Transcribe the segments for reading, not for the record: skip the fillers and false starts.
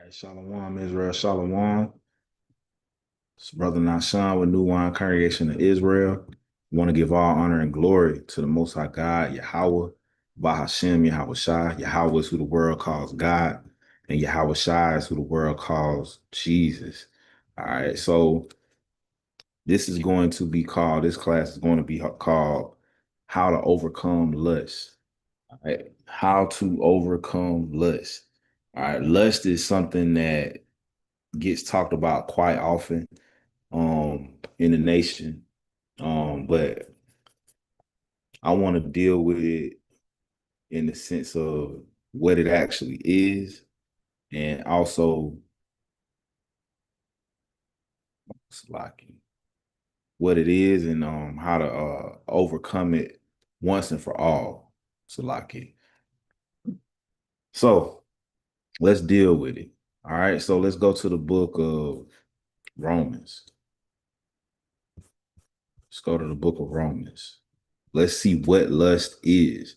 Right, Shalom, Israel, Shalom. It's Brother Nashan with New Wine Congregation of Israel. Want to give all honor and glory to the Most High God, Yahweh, Bahashem, Yahweh Shai. Yahweh is who the world calls God, and Yahweh Shai is who the world calls Jesus. All right, so this class is going to be called How to Overcome Lust. All right, how to overcome lust. All right, lust is something that gets talked about quite often in the nation. But I want to deal with it in the sense of what it actually is and also like what it is and how to overcome it once and for all. So let's deal with it. All right. So let's go to the book of Romans. Let's go to the book of Romans. Let's see what lust is.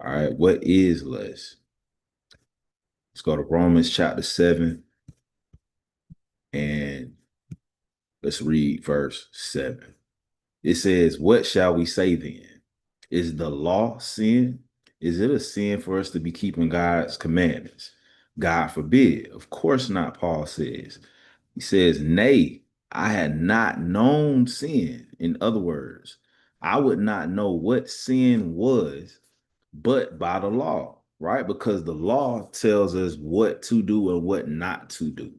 All right. What is lust? Let's go to Romans chapter 7 and let's read verse 7. It says, what shall we say then? Is the law sin? Is it a sin for us to be keeping God's commandments? God forbid. Of course not, Paul says. He says, nay, I had not known sin. In other words, I would not know what sin was but by the law, right? Because the law tells us what to do and what not to do.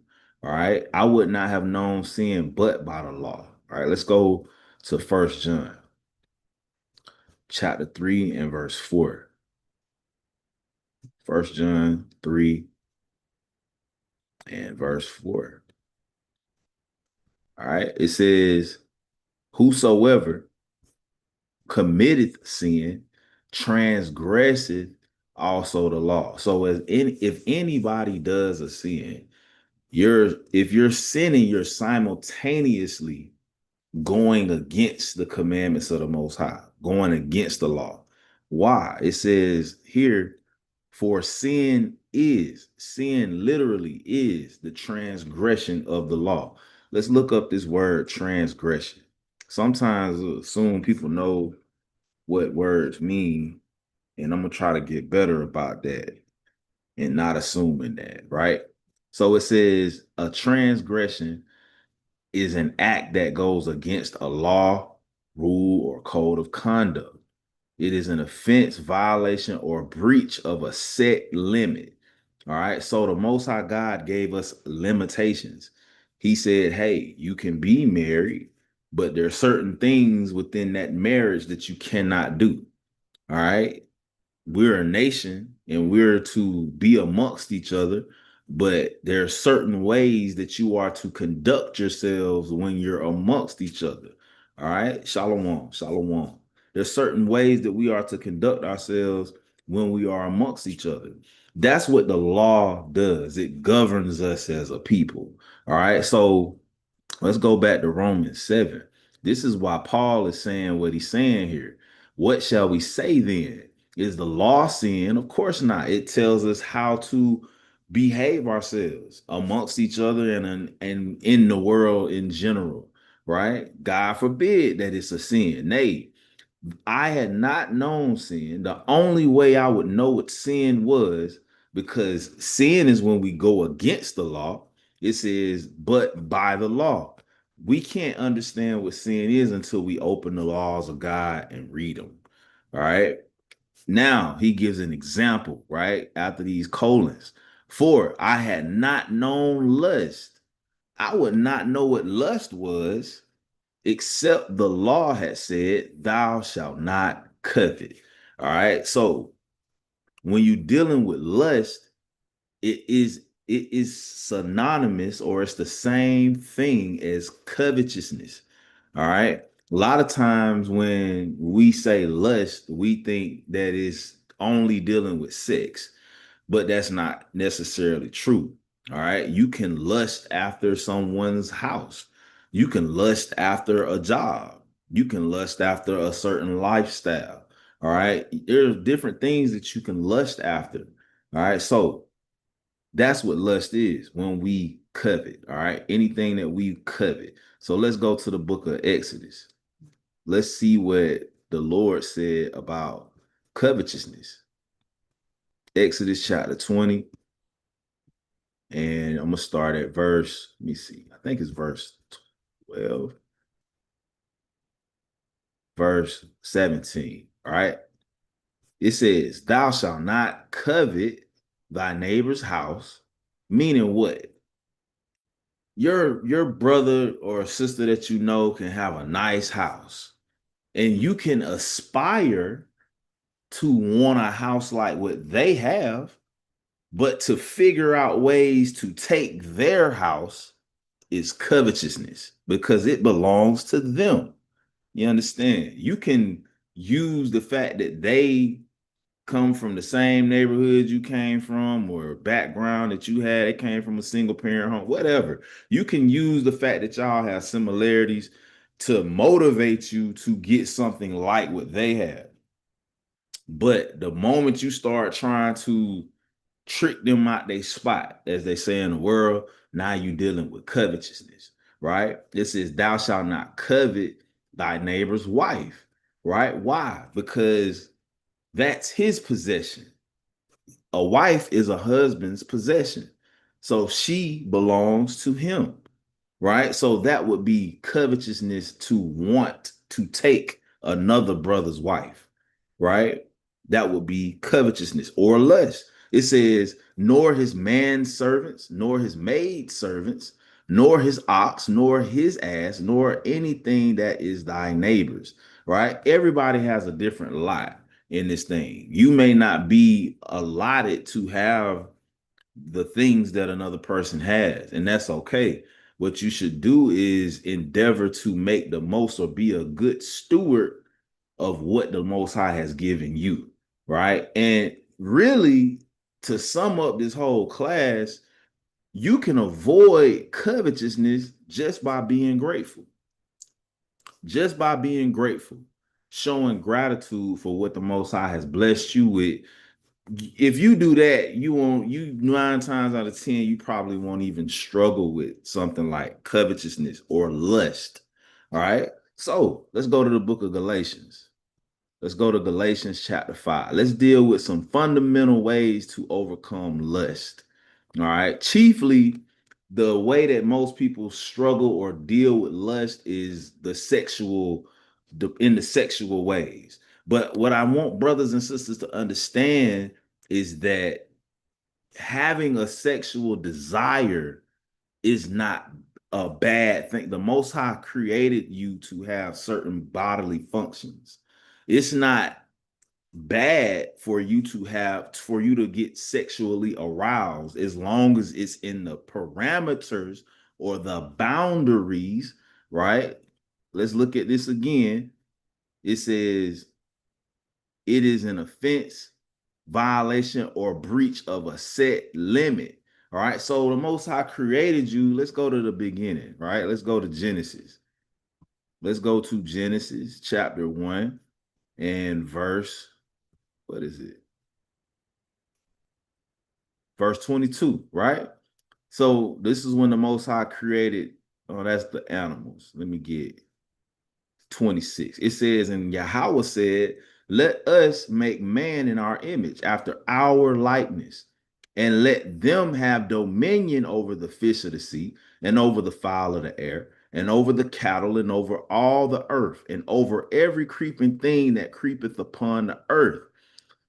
All right. I would not have known sin but by the law. All right. Let's go to First John chapter 3 and verse 4. First John 3 and verse 4. All right. It says, whosoever committeth sin transgresseth also the law. So if anybody does a sin, if you're sinning, you're simultaneously going against the commandments of the Most High, going against the law. Why? It says here, for sin literally is the transgression of the law. Let's look up this word transgression. Sometimes assume people know what words mean, and I'm gonna try to get better about that and not assuming that, right? So it says a transgression is an act that goes against a law, rule, or code of conduct. It is an offense, violation, or breach of a set limit. All right. So the Most High God gave us limitations. He said, hey, you can be married, but there are certain things within that marriage that you cannot do. All right. We're a nation and we're to be amongst each other, but there are certain ways that you are to conduct yourselves when you're amongst each other. All right. Shalom. Shalom. There's certain ways that we are to conduct ourselves when we are amongst each other. That's what the law does. It governs us as a people. All right. So let's go back to Romans 7. This is why Paul is saying what he's saying here. What shall we say then? Is the law sin? Of course not. It tells us how to behave ourselves amongst each other and in the world in general, right? God forbid that it's a sin. Nay, I had not known sin. The only way I would know what sin was, because sin is when we go against the law. It says, but by the law. We can't understand what sin is until we open the laws of God and read them. All right. Now he gives an example, right? After these colons. For I had not known lust. I would not know what lust was except the law had said, thou shalt not covet. All right. So when you're dealing with lust, it is synonymous or it's the same thing as covetousness. All right. A lot of times when we say lust, we think that it's only dealing with sex, but that's not necessarily true. All right. You can lust after someone's house. You can lust after a job. You can lust after a certain lifestyle. All right. There's different things that you can lust after. All right. So That's what lust is when we covet. All right. Anything that we covet. So let's go to the book of Exodus. Let's see what the Lord said about covetousness. Exodus chapter 20. And I'm going to start at verse, let me see. I think it's verse 12, verse 17. All right. It says, "Thou shalt not covet thy neighbor's house," meaning what? Your brother or sister that you know can have a nice house, and you can aspire to want a house like what they have, but to figure out ways to take their house is covetousness because it belongs to them. You understand? You can use the fact that they come from the same neighborhood you came from or background that you had. It came from a single parent home, whatever. You can use the fact that y'all have similarities to motivate you to get something like what they have. But the moment you start trying to trick them out they spot, as they say in the world, now you dealing with covetousness, right? This is thou shalt not covet thy neighbor's wife, right? Why? Because that's his possession. A wife is a husband's possession. So she belongs to him, right? So that would be covetousness to want to take another brother's wife, right? That would be covetousness or lust. It says, nor his man servants, nor his maid servants, nor his ox, nor his ass, nor anything that is thy neighbor's, right? Everybody has a different lot in this thing. You may not be allotted to have the things that another person has, and that's okay. What you should do is endeavor to make the most or be a good steward of what the Most High has given you, right? And really, to sum up this whole class, you can avoid covetousness just by being grateful. Just by being grateful, showing gratitude for what the Most High has blessed you with. If you do that, you won't, you 9 times out of 10, you probably won't even struggle with something like covetousness or lust. All right. So let's go to the book of Galatians. Let's go to Galatians chapter 5. Let's deal with some fundamental ways to overcome lust. All right. Chiefly, the way that most people struggle or deal with lust is in the sexual ways. But what I want brothers and sisters to understand is that having a sexual desire is not a bad thing. The Most High created you to have certain bodily functions. It's not bad for you to get sexually aroused as long as it's in the parameters or the boundaries, right? Let's look at this again. It says it is an offense, violation, or breach of a set limit. All right. So the Most High created you. Let's go to the beginning, right? Let's go to Genesis. Let's go to Genesis chapter 1 and verse, what is it? Verse 22, right? So this is when the Most High created, oh, that's the animals. Let me get 26. It says, and Yahweh said, let us make man in our image, after our likeness, and let them have dominion over the fish of the sea, and over the fowl of the air, and over the cattle, and over all the earth, and over every creeping thing that creepeth upon the earth.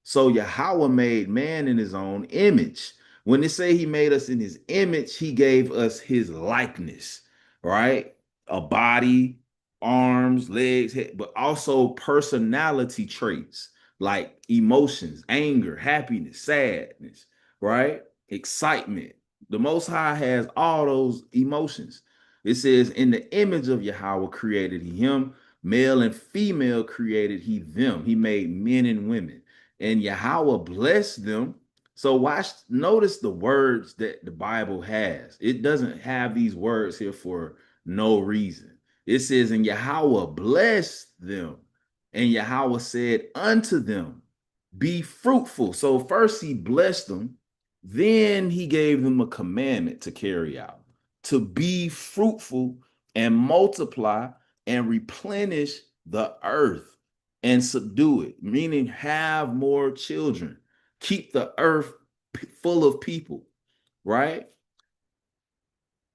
So Yahweh made man in his own image. When they say he made us in his image, he gave us his likeness, right? A body, arms, legs, head, but also personality traits like emotions, anger, happiness, sadness, right? Excitement. The Most High has all those emotions. It says, in the image of Yahweh created he him, male and female created he them. He made men and women, and Yahweh blessed them. So notice the words that the Bible has. It doesn't have these words here for no reason. It says, and Yahweh blessed them, and Yahweh said unto them, be fruitful. So first he blessed them, Then he gave them a commandment to carry out, to be fruitful and multiply and replenish the earth and subdue it, meaning have more children, keep the earth full of people, right?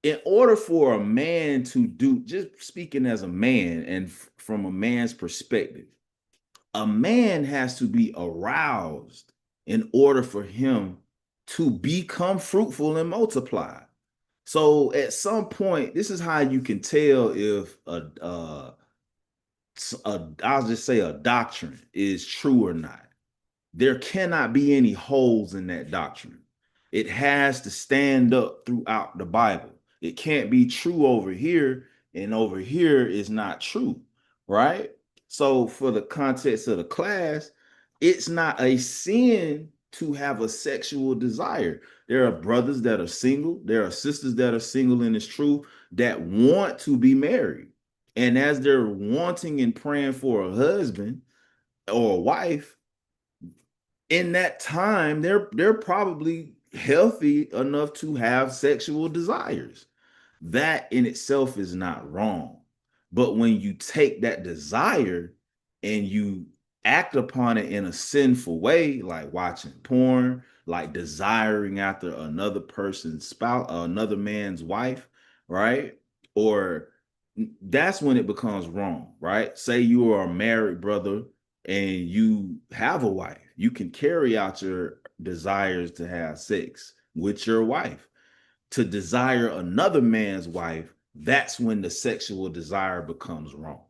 In order for a man to do, just speaking as a man and from a man's perspective, a man has to be aroused in order for him to become fruitful and multiply. So at some point, this is how you can tell if I'll just say a doctrine is true or not. There cannot be any holes in that doctrine. It has to stand up throughout the Bible. It can't be true over here and over here is not true, right? So for the context of the class, it's not a sin to have a sexual desire. There are brothers that are single, there are sisters that are single and it's true that want to be married. And as they're wanting and praying for a husband or a wife, in that time they're probably healthy enough to have sexual desires. That in itself is not wrong, but when you take that desire and you act upon it in a sinful way, like watching porn, like desiring after another person's spouse, another man's wife, right? Or that's when it becomes wrong, right? Say you are a married brother and you have a wife, you can carry out your desires to have sex with your wife. To desire another man's wife, that's when the sexual desire becomes wrong.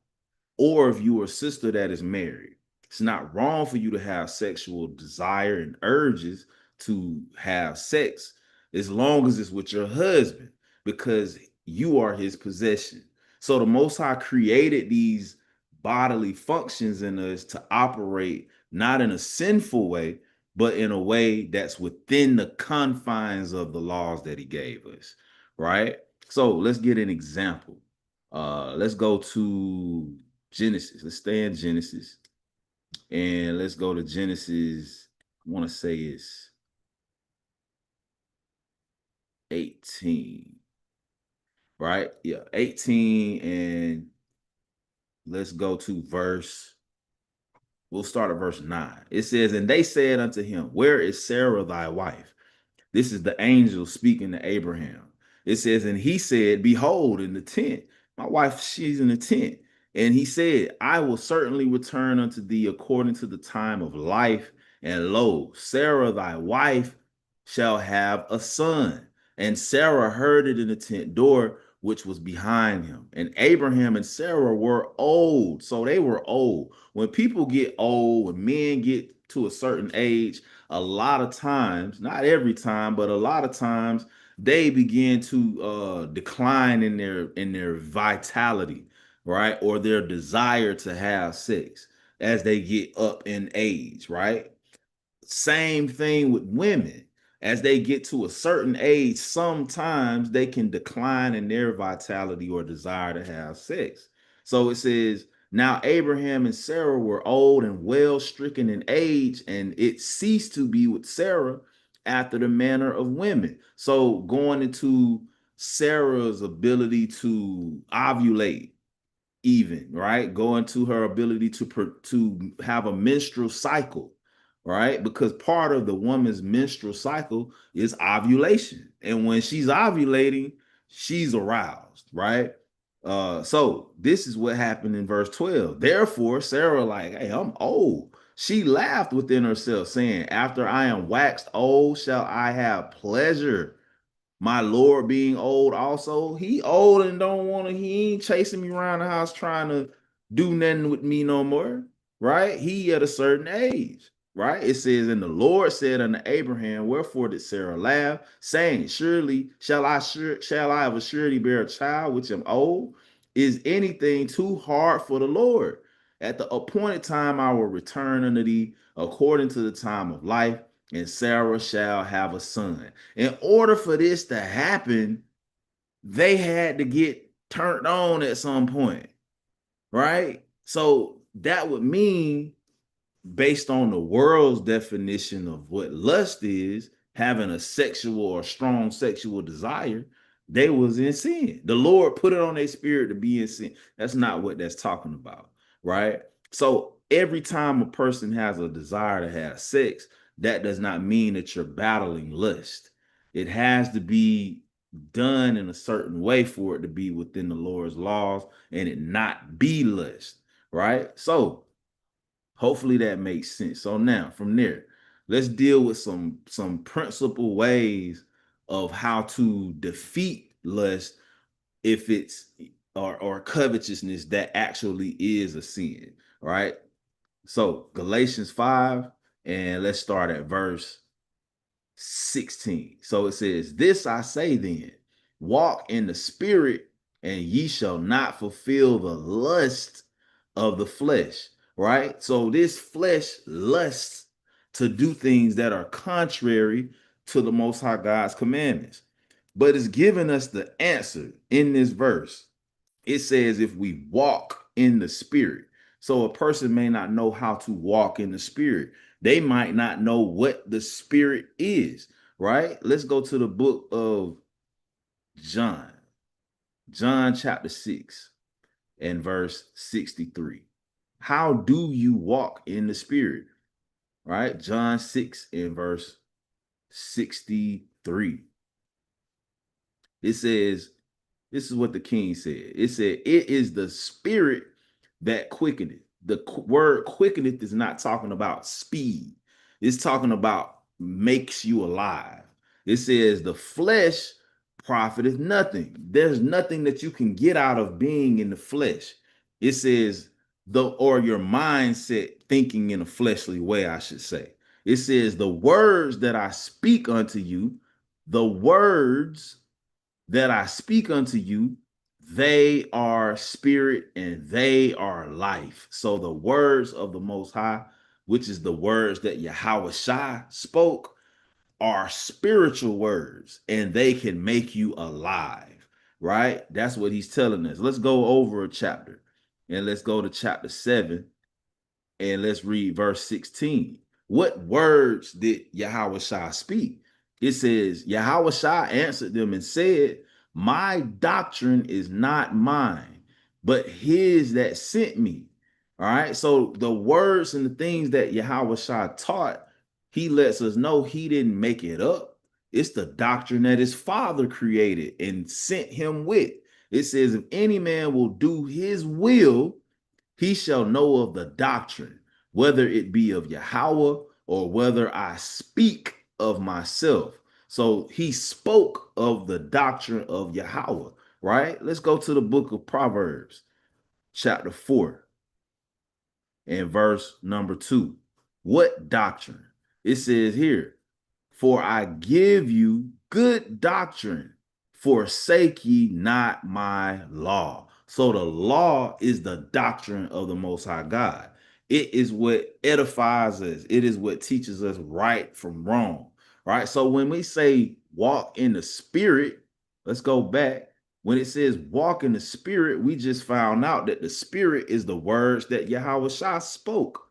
Or if you are a sister that is married, it's not wrong for you to have sexual desire and urges to have sex as long as it's with your husband, because you are his possession. So the Most High created these bodily functions in us to operate not in a sinful way, but in a way that's within the confines of the laws that he gave us, right? So let's get an example. Let's go to Genesis. Let's stay in Genesis. And let's go to Genesis. I want to say it's 18. Right? Yeah, 18. And let's go to we'll start at verse 9. It says, and they said unto him, where is Sarah thy wife? This is the angel speaking to Abraham. It says, and he said, behold, in the tent, my wife, she's in the tent. And he said, I will certainly return unto thee according to the time of life. And lo, Sarah, thy wife, shall have a son. And Sarah heard it in the tent door, which was behind him. And Abraham and Sarah were old. So they were old. When people get old, when men get to a certain age, a lot of times, not every time, but a lot of times, they begin to decline in their vitality, right? Or their desire to have sex as they get up in age, right? Same thing with women. As they get to a certain age, sometimes they can decline in their vitality or desire to have sex. So it says, now Abraham and Sarah were old and well stricken in age, and it ceased to be with Sarah after the manner of women. So going into Sarah's ability to ovulate, even, right? Go into her ability to have a menstrual cycle, right? Because part of the woman's menstrual cycle is ovulation. And when she's ovulating, she's aroused, right? So this is what happened in verse 12. Therefore, Sarah, like, hey, I'm old. She laughed within herself, saying, after I am waxed old, shall I have pleasure, my Lord being old also? He old and don't want to, he ain't chasing me around the house trying to do nothing with me no more, right? He at a certain age, right? It says, and the Lord said unto Abraham, wherefore did Sarah laugh, saying, surely shall I of a surety bear a child which am old? Is anything too hard for the Lord? At the appointed time I will return unto thee according to the time of life, and Sarah shall have a son. In order for this to happen, they had to get turned on at some point, right? So that would mean, based on the world's definition of what lust is, having a sexual or strong sexual desire, they was in sin. The Lord put it on their spirit to be in sin. That's not what that's talking about, right? So every time a person has a desire to have sex, that does not mean that you're battling lust. It has to be done in a certain way for it to be within the Lord's laws and it not be lust, right? So hopefully that makes sense. So now from there, let's deal with some principal ways of how to defeat lust if it's or covetousness that actually is a sin, right? So Galatians 5, and let's start at verse 16. So it says, "This I say then, walk in the spirit, and ye shall not fulfill the lust of the flesh." Right? So this flesh lusts to do things that are contrary to the Most High God's commandments. But it's giving us the answer in this verse. It says, if we walk in the spirit. So a person may not know how to walk in the spirit. They might not know what the spirit is, right? Let's go to the book of John, John chapter 6 and verse 63. How do you walk in the spirit? Right? John 6 and verse 63. It says, this is what the king said. It said, it is the spirit that quickeneth. The word quickeneth is not talking about speed. It's talking about makes you alive. It says the flesh profiteth nothing. There's nothing that you can get out of being in the flesh. It says or your mindset thinking in a fleshly way, I should say. It says the words that I speak unto you, the words that I speak unto you, they are spirit and they are life. So the words of the Most High, which is the words that Yahweh Shai spoke, are spiritual words and they can make you alive, right? That's what he's telling us. Let's go over a chapter and let's go to chapter 7 and let's read verse 16. What words did Yahweh Shai speak? It says, Yahweh Shai answered them and said, my doctrine is not mine, but his that sent me. All right. So the words and the things that Yahweh Shai taught, he lets us know he didn't make it up. It's the doctrine that his father created and sent him with. It says, if any man will do his will, he shall know of the doctrine, whether it be of Yahweh or whether I speak of myself. So he spoke of the doctrine of Yahweh, right? Let's go to the book of Proverbs, chapter 4 and verse number 2. What doctrine? It says here, for I give you good doctrine, forsake ye not my law. So the law is the doctrine of the Most High God. It is what edifies us. It is what teaches us right from wrong, right? So when we say walk in the spirit, let's go back. When it says walk in the spirit, we just found out that the spirit is the words that Yahweh Shah spoke.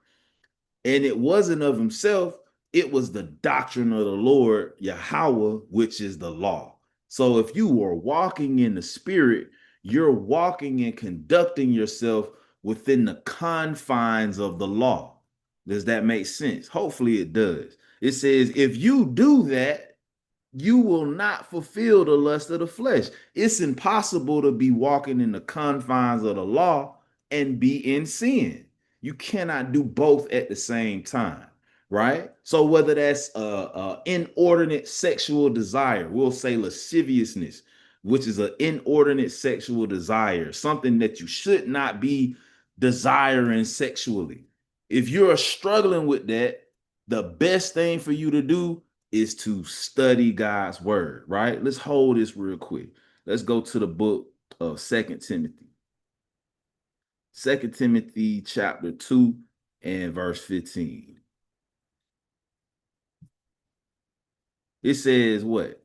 And it wasn't of himself, it was the doctrine of the Lord Yahweh, which is the law. So if you are walking in the spirit, you're walking and conducting yourself within the confines of the law. Does that make sense? Hopefully it does. It says, if you do that, you will not fulfill the lust of the flesh. It's impossible to be walking in the confines of the law and be in sin. You cannot do both at the same time, right? So whether that's inordinate sexual desire, we'll say lasciviousness, which is an inordinate sexual desire, something that you should not be desiring sexually. If you're struggling with that, the best thing for you to do is to study God's word, right? Let's hold this real quick. Let's go to the book of Second Timothy. 2 Timothy chapter 2 and verse 15. It says what?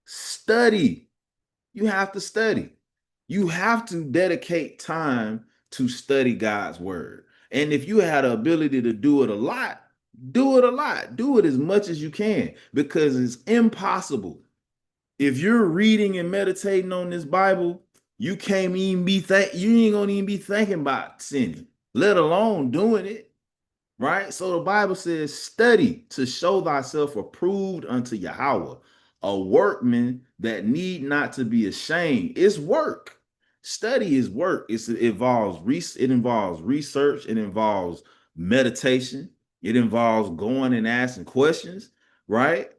Study. You have to study. You have to dedicate time to study God's word. And if you had the ability to do it a lot, Do it a lot. Do it as much as you can because it's impossible. If you're reading and meditating on this Bible, you can't even you ain't gonna even be thinking about sinning, let alone doing it. Right? So the Bible says, study to show thyself approved unto Yahweh, a workman that need not to be ashamed. It's work. Study is work. It involves research, it involves meditation, it involves going and asking questions, right?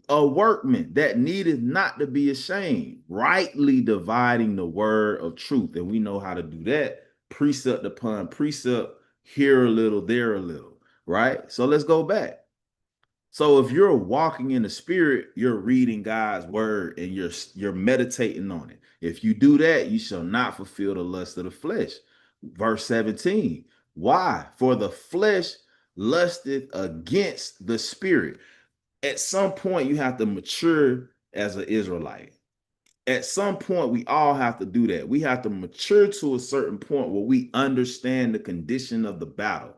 A workman that needeth not to be ashamed, rightly dividing the word of truth. And we know how to do that, precept upon precept, here a little, there a little, right? So let's go back. So if you're walking in the spirit, you're reading God's word and you're meditating on it. If you do that, you shall not fulfill the lust of the flesh. Verse 17. Why? For the flesh lusteth against the spirit. At some point, you have to mature as an Israelite. At some point, we all have to do that. We have to mature to a certain point where we understand the condition of the battle.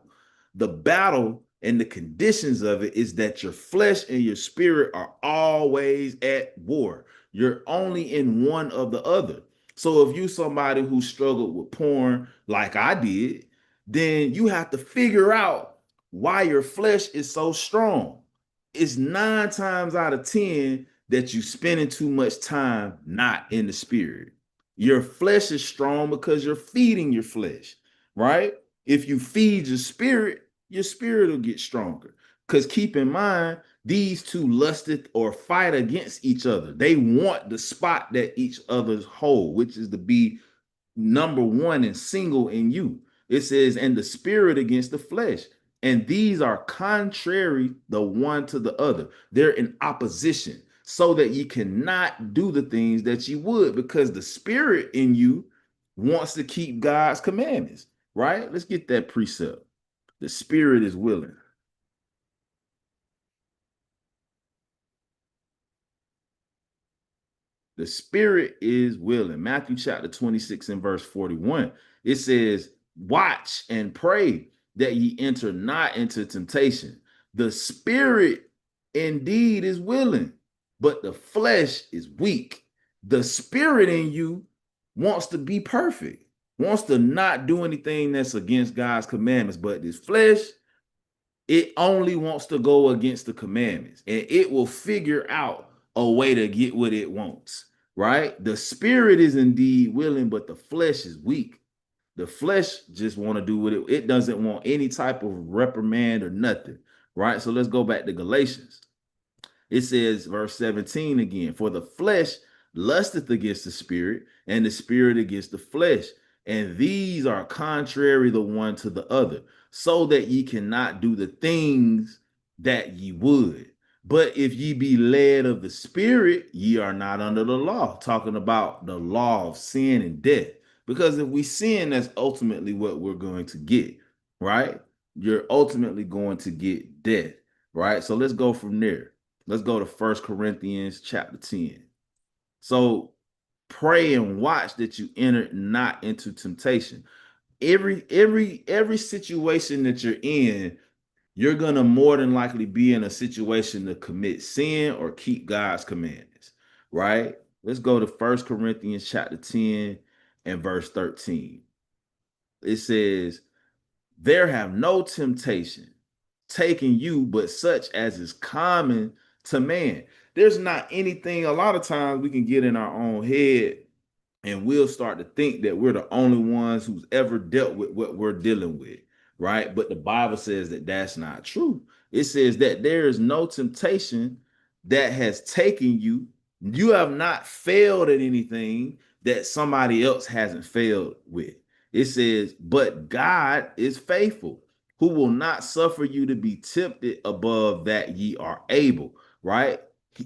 The battle and the conditions of it is that your flesh and your spirit are always at war. You're only in one of the other. So if you somebody who struggled with porn like I did, then you have to figure out why your flesh is so strong. It's 9 times out of 10 that you spending too much time not in the spirit. Your flesh is strong because you're feeding your flesh, right? If you feed your spirit will get stronger. Because keep in mind, these two lusted or fight against each other. They want the spot that each other's hold, which is to be number one and single in you. It says, and the spirit against the flesh. And these are contrary the one to the other. They're in opposition so that you cannot do the things that you would because the spirit in you wants to keep God's commandments, right? Let's get that precept. The spirit is willing. The spirit is willing. Matthew chapter 26 and verse 41. It says, watch and pray that ye enter not into temptation. The spirit indeed is willing, but the flesh is weak. The spirit in you wants to be perfect, wants to not do anything that's against God's commandments, but this flesh, it only wants to go against the commandments and it will figure out a way to get what it wants, right? The spirit is indeed willing, but the flesh is weak. The flesh just want to do what it doesn't want any type of reprimand or nothing, right? So let's go back to Galatians. It says, verse 17 again, for the flesh lusteth against the spirit, and the spirit against the flesh. And these are contrary the one to the other, so that ye cannot do the things that ye would. But if ye be led of the spirit, ye are not under the law. Talking about the law of sin and death. Because if we sin, that's ultimately what we're going to get, right? You're ultimately going to get death, right? So let's go from there. Let's go to 1 Corinthians chapter 10. So pray and watch that you enter not into temptation. Every situation that you're in, you're gonna more than likely be in a situation to commit sin or keep God's commandments, right? Let's go to 1 Corinthians chapter 10 and verse 13. It says, there have no temptation taken you but such as is common to man. There's not anything, a lot of times we can get in our own head and we'll start to think that we're the only ones who's ever dealt with what we're dealing with, right? But the Bible says that that's not true. It says that there is no temptation that has taken you. You have not failed at anything that somebody else hasn't failed with. It says, but God is faithful, who will not suffer you to be tempted above that ye are able, right?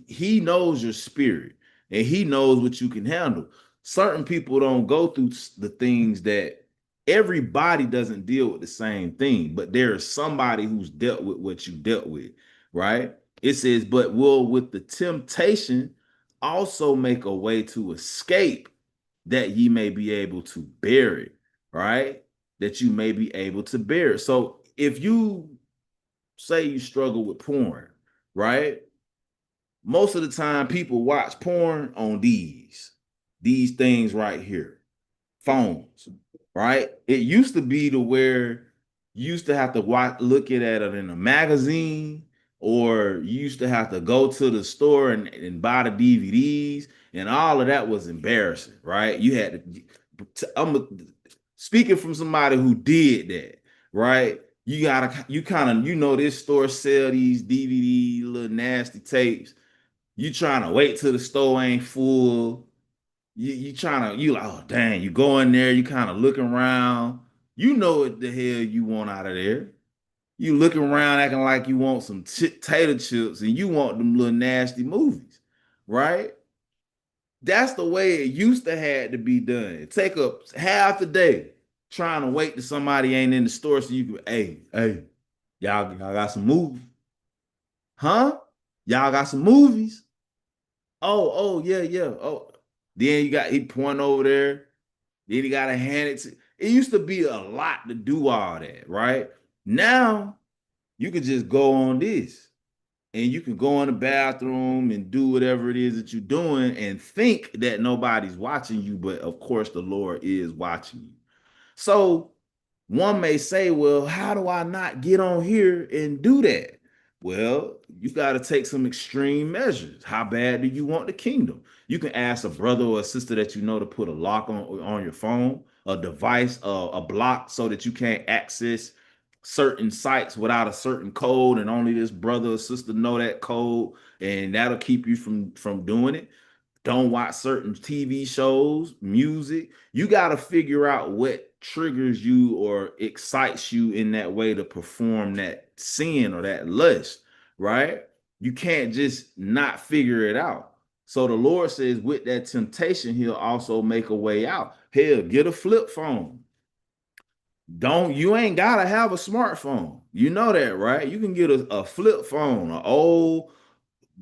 He knows your spirit and he knows what you can handle. Certain people don't go through the things that everybody doesn't deal with the same thing, but there is somebody who's dealt with what you dealt with, right? It says, but will with the temptation also make a way to escape that ye may be able to bear it, right? That you may be able to bear it. So if you say you struggle with porn, right? Most of the time people watch porn on these things right here, phones, right? It used to be to where you used to have to look at it in a magazine, or you used to have to go to the store and buy the DVDs, and all of that was embarrassing, right? You had to, speaking from somebody who did that, right? You kind of, this store sell these DVD little nasty tapes. You trying to wait till the store ain't full. You trying to, you like, oh dang, you go in there, you kind of looking around. You know what the hell you want out of there. You looking around acting like you want some tater chips and you want them little nasty movies, right? That's the way it used to had to be done. Take up half the day trying to wait till somebody ain't in the store so you can, hey, y'all got some movies. Huh? Y'all got some movies? Oh, yeah. Oh, then you got he point over there. Then he gotta hand it to. It used to be a lot to do all that, right? Now you could just go on this, and you can go in the bathroom and do whatever it is that you're doing, and think that nobody's watching you, but of course the Lord is watching you. So one may say, well, how do I not get on here and do that? Well, you got to take some extreme measures. How bad do you want the kingdom? You can ask a brother or a sister that you know to put a lock on your phone, a device, a block, so that you can't access certain sites without a certain code, and only this brother or sister know that code, and that'll keep you from doing it. Don't watch certain TV shows, music. You got to figure out what triggers you or excites you in that way to perform that sin or that lust, right? You can't just not figure it out. So the Lord says, with that temptation, He'll also make a way out. Hell, get a flip phone. You ain't gotta have a smartphone. You know that, right? You can get a flip phone, an old,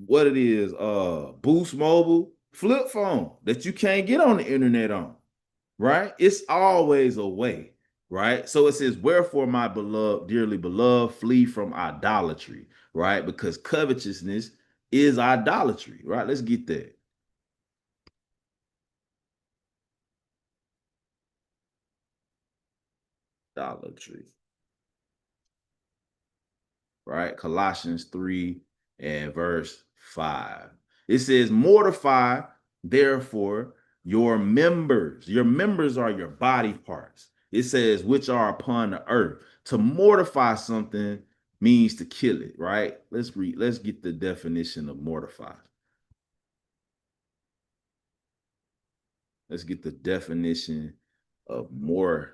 what it is, Boost Mobile flip phone that you can't get on the internet on, right? It's always a way, right? So it says, wherefore, my beloved, dearly beloved, flee from idolatry, right? Because covetousness is idolatry, right? Let's get that. Idolatry, right? Colossians 3 and verse 5. It says, mortify, therefore, your members. Your members are your body parts. It says, which are upon the earth. To mortify something means to kill it, right? Let's read, let's get the definition of mortify. Let's get the definition of mortify.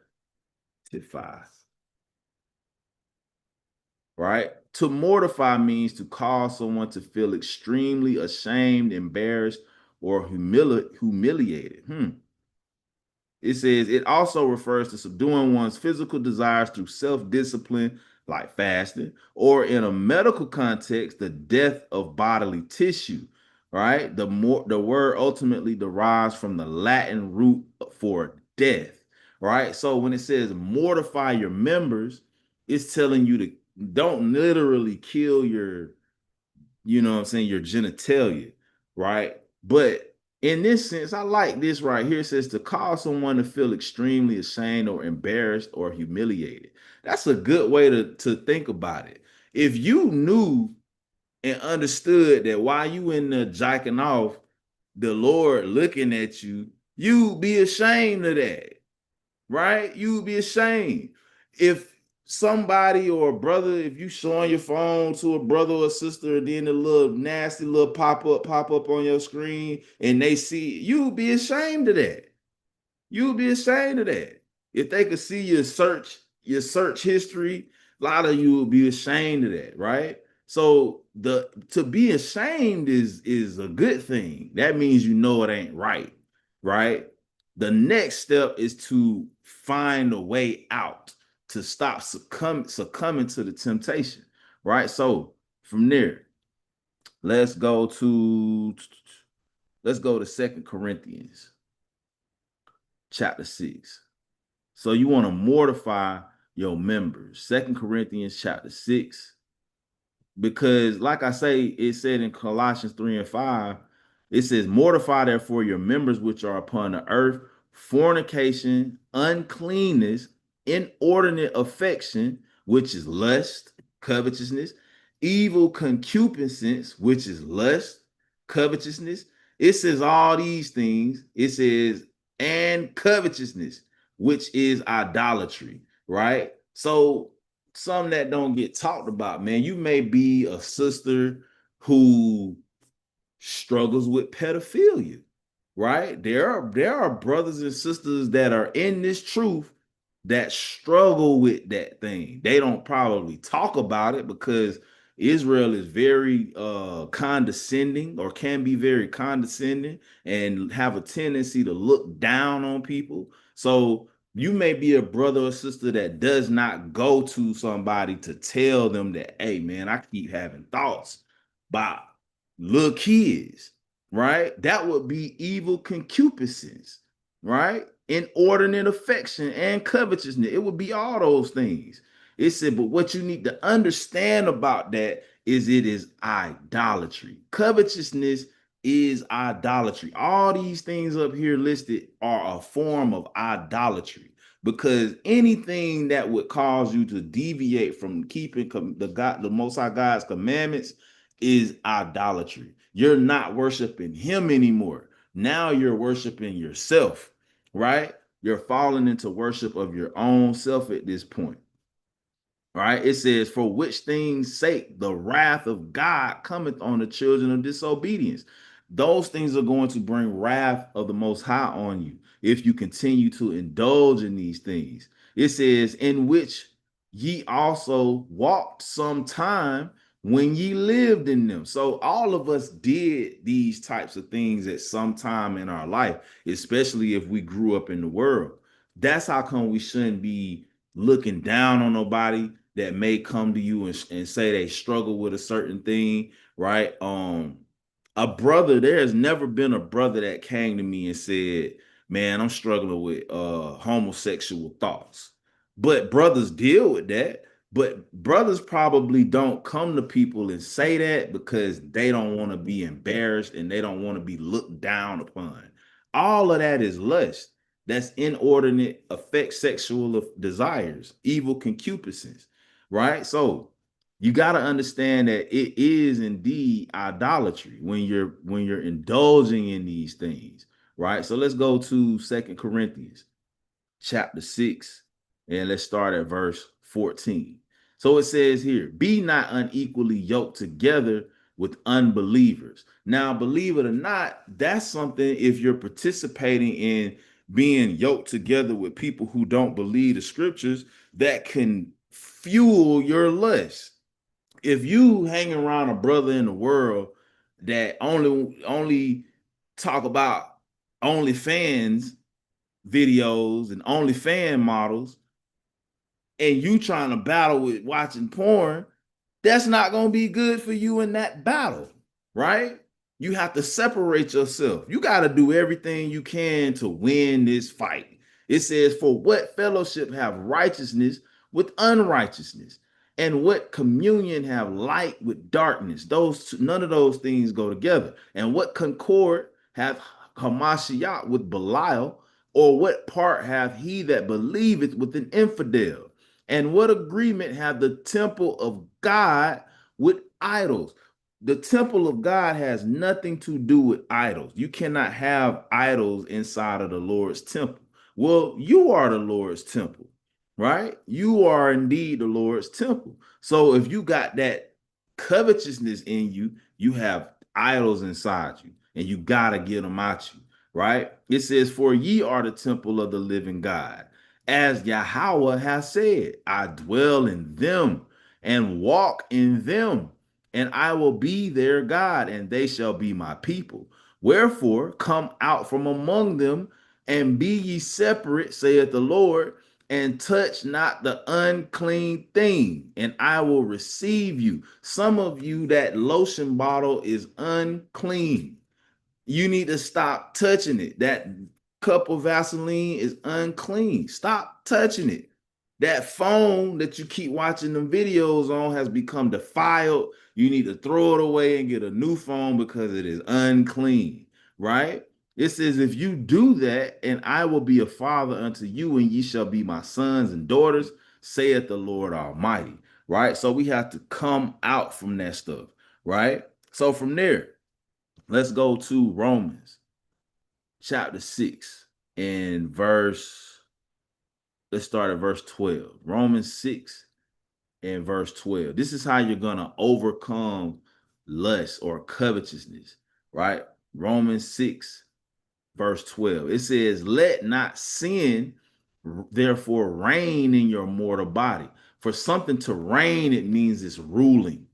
Right? To mortify means to cause someone to feel extremely ashamed, embarrassed, or humiliated. It says it also refers to subduing one's physical desires through self-discipline, like fasting, or in a medical context, the death of bodily tissue. Right? The word ultimately derives from the Latin root for death. Right? So when it says mortify your members, it's telling you to don't literally kill your, what I'm saying, your genitalia, right? But in this sense, I like this right here. It says to cause someone to feel extremely ashamed or embarrassed or humiliated. That's a good way to think about it. If you knew and understood that while you in the jacking off, the Lord looking at you, you'd be ashamed of that, right? You would be ashamed if somebody or a brother, if you showing your phone to a brother or sister, and then a little nasty little pop up on your screen, and they see, you would be ashamed of that. You would be ashamed of that. If they could see your search history, a lot of you would be ashamed of that, right? So the to be ashamed is a good thing. That means you know it ain't right, right? The next step is to find a way out to stop succumbing to the temptation, right? So from there, let's go to Second Corinthians chapter 6. So you want to mortify your members. Second Corinthians chapter 6 Because like I say, it said in Colossians 3 and 5, it says, mortify therefore your members which are upon the earth, fornication, uncleanness, inordinate affection, which is lust, covetousness, evil concupiscence, which is lust, covetousness. It says all these things. It says, and covetousness, which is idolatry, right? So some that don't get talked about, man. You may be a sister who struggles with pedophilia, right? There are brothers and sisters that are in this truth that struggle with that thing. They don't probably talk about it because Israel is very condescending, or can be very condescending, and have a tendency to look down on people. So you may be a brother or sister that does not go to somebody to tell them that, hey man, I keep having thoughts about little kids, right? That would be evil concupiscence, right? Inordinate affection and covetousness. It would be all those things. It said, but what you need to understand about that is it is idolatry. Covetousness is idolatry. All these things up here listed are a form of idolatry, because anything that would cause you to deviate from keeping the Most High God's commandments is idolatry. You're not worshiping him anymore. Now you're worshiping yourself, right? You're falling into worship of your own self at this point. Right? It says, for which things sake the wrath of God cometh on the children of disobedience. Those things are going to bring wrath of the Most High on you if you continue to indulge in these things. It says, in which ye also walked some time when ye lived in them. So all of us did these types of things at some time in our life, especially if we grew up in the world. That's how come we shouldn't be looking down on nobody that may come to you and say they struggle with a certain thing, right? A brother, there has never been a brother that came to me and said, man, I'm struggling with homosexual thoughts. But brothers deal with that. But brothers probably don't come to people and say that because they don't want to be embarrassed and they don't want to be looked down upon. All of that is lust. That's inordinate affect, sexual desires, evil concupiscence, right? So you got to understand that it is indeed idolatry when you're indulging in these things, right? So let's go to Second Corinthians chapter 6, and let's start at verse 14. So it says here, be not unequally yoked together with unbelievers. Now, believe it or not, that's something, if you're participating in being yoked together with people who don't believe the scriptures, that can fuel your lust. If you hang around a brother in the world that only talk about OnlyFans videos and OnlyFans models, and you trying to battle with watching porn, that's not going to be good for you in that battle, right? You have to separate yourself. You got to do everything you can to win this fight. It says, for what fellowship have righteousness with unrighteousness? And what communion have light with darkness? None of those things go together. And what concord hath Hamashiach with Belial? Or what part hath he that believeth with an infidel? And what agreement have the temple of God with idols? The temple of God has nothing to do with idols. You cannot have idols inside of the Lord's temple. Well, you are the Lord's temple, right? You are indeed the Lord's temple. So if you got that covetousness in you, you have idols inside you, and you got to get them out you, right? It says, for ye are the temple of the living God, as Yahweh has said, I dwell in them and walk in them, and I will be their God, and they shall be my people. Wherefore, come out from among them, and be ye separate, saith the Lord, and touch not the unclean thing, and I will receive you. Some of you, that lotion bottle is unclean. You need to stop touching it. That cup of Vaseline is unclean. Stop touching it. That phone that you keep watching them videos on has become defiled. You need to throw it away and get a new phone because it is unclean, right? It says, if you do that, and I will be a father unto you, and ye shall be my sons and daughters, saith the Lord Almighty, right? So we have to come out from that stuff, right? So from there, let's go to Romans chapter 6 and let's start at verse 12. Romans 6 and verse 12. This is how you're going to overcome lust or covetousness, right? Romans 6 verse 12. It says, let not sin therefore reign in your mortal body. For something to reign, it means it's ruling,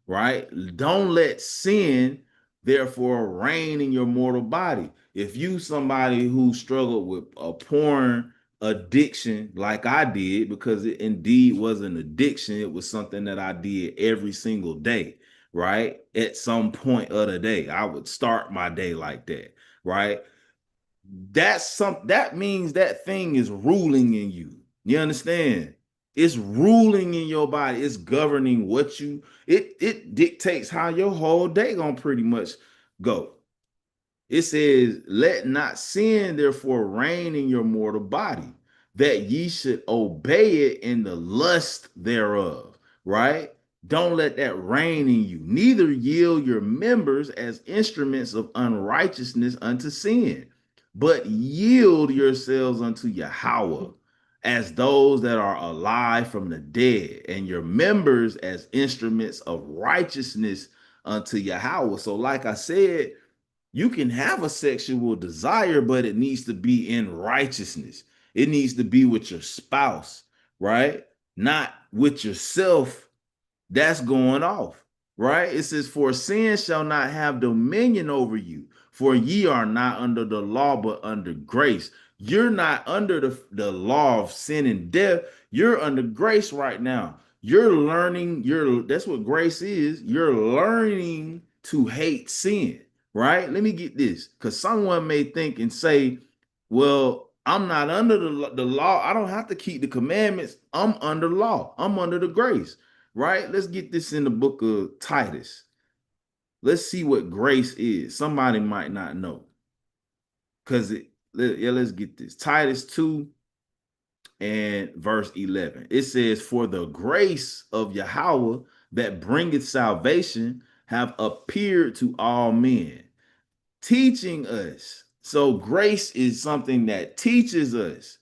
right? Don't let sin therefore reign in your mortal body. If you somebody who struggled with a porn addiction like I did, because it indeed was an addiction, it was something that I did every single day, right? At some point of the day, I would start my day like that, right? That means that thing is ruling in you. You understand? It's ruling in your body. It's governing what you it dictates how your whole day gonna pretty much go. It says, let not sin therefore reign in your mortal body, that ye should obey it in the lust thereof, right? Don't let that reign in you. Neither yield your members as instruments of unrighteousness unto sin, but yield yourselves unto Yahweh as those that are alive from the dead, and your members as instruments of righteousness unto Yahweh. So, like I said, you can have a sexual desire, but it needs to be in righteousness. It needs to be with your spouse, right? Not with yourself. That's going off, right? It says, for sin shall not have dominion over you, for ye are not under the law, but under grace. You're not under the law of sin and death. You're under grace right now. You're learning, that's what grace is. You're learning to hate sin, right? Let me get this, because someone may think and say, well, I'm not under the law. I don't have to keep the commandments. I'm under law. I'm under the grace, right? Let's get this in the book of Titus. Let's see what grace is. Somebody might not know. Let's get this. Titus 2 and verse 11. It says, for the grace of Yahweh that bringeth salvation have appeared to all men, teaching us. So grace is something that teaches us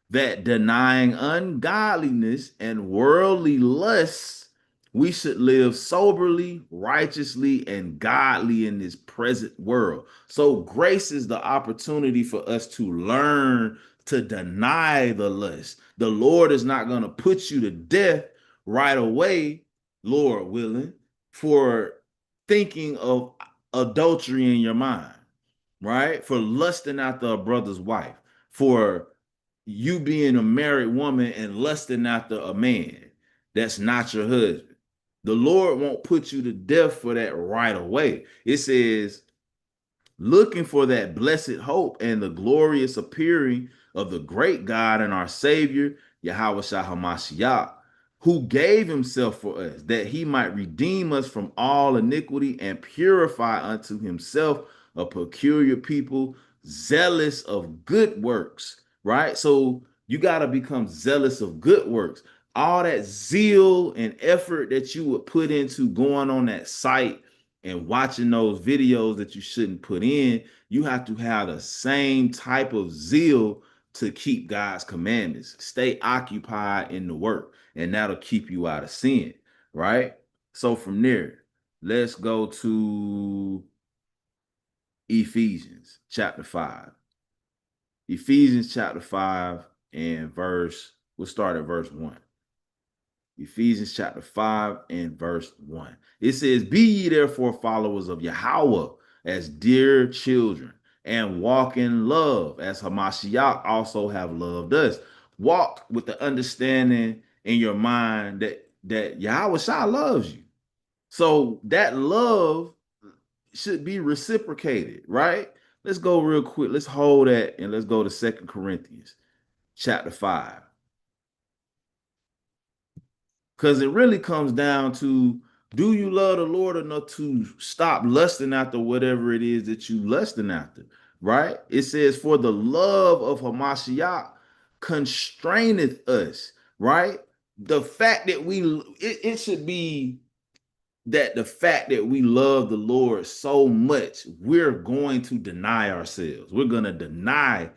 that denying ungodliness and worldly lusts, we should live soberly, righteously, and godly in this present world. So grace is the opportunity for us to learn to deny the lust. The Lord is not going to put you to death right away, Lord willing, for thinking of adultery in your mind, right? For lusting after a brother's wife, for you being a married woman and lusting after a man that's not your husband. The Lord won't put you to death for that right away. It says, looking for that blessed hope and the glorious appearing of the great God and our Savior, Yahweh Shah HaMashiach, who gave himself for us, that he might redeem us from all iniquity and purify unto himself a peculiar people, zealous of good works, right? So you got to become zealous of good works. All that zeal and effort that you would put into going on that site and watching those videos that you shouldn't put in, you have to have the same type of zeal to keep God's commandments. Stay occupied in the work, and that'll keep you out of sin, right? So from there, let's go to Ephesians chapter 5. Ephesians chapter 5 and we'll start at verse 1. Ephesians chapter 5 and verse 1. It says, be ye therefore followers of Yahweh as dear children, and walk in love as Hamashiach also have loved us. Walk with the understanding in your mind that Yahweh Shah loves you. So that love should be reciprocated, right? Let's go real quick. Let's hold that and let's go to 2 Corinthians chapter 5. Because it really comes down to Do you love the Lord enough to stop lusting after whatever it is that you lusting after? Right? It says, for the love of Hamashiach constraineth us, right? The fact that it should be that the fact that we love the Lord so much, we're going to deny ourselves. We're going to deny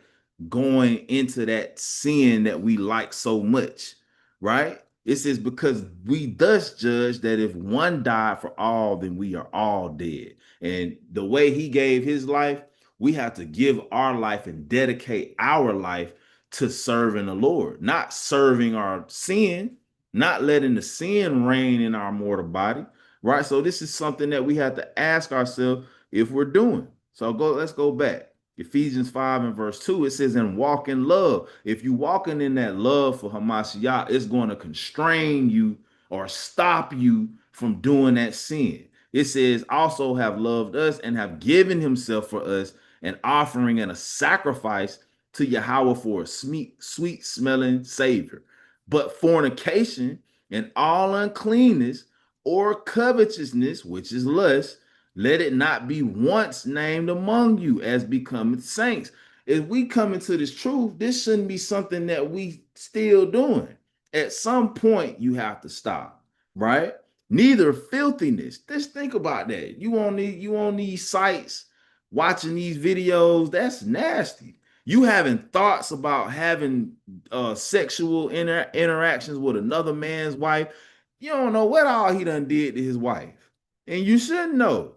going into that sin that we like so much, right? It says, because we thus judge that if one died for all, then we are all dead. And the way he gave his life, we have to give our life and dedicate our life to serving the Lord, not serving our sin, not letting the sin reign in our mortal body, right? So this is something that we have to ask ourselves if we're doing. So let's go back. Ephesians 5 and verse 2, it says, and walk in love. If you walking in that love for Hamashiach, it's going to constrain you or stop you from doing that sin. It says, also have loved us and have given himself for us, an offering and a sacrifice to Yahweh for a sweet smelling savior. But fornication and all uncleanness or covetousness, which is lust, let it not be once named among you as becometh saints. If we come into this truth, this shouldn't be something that we still doing. At some point, you have to stop, right? Neither filthiness. Just think about that. You on these sites watching these videos. That's nasty. You having thoughts about having sexual interactions with another man's wife. You don't know what all he done did to his wife. And you shouldn't know,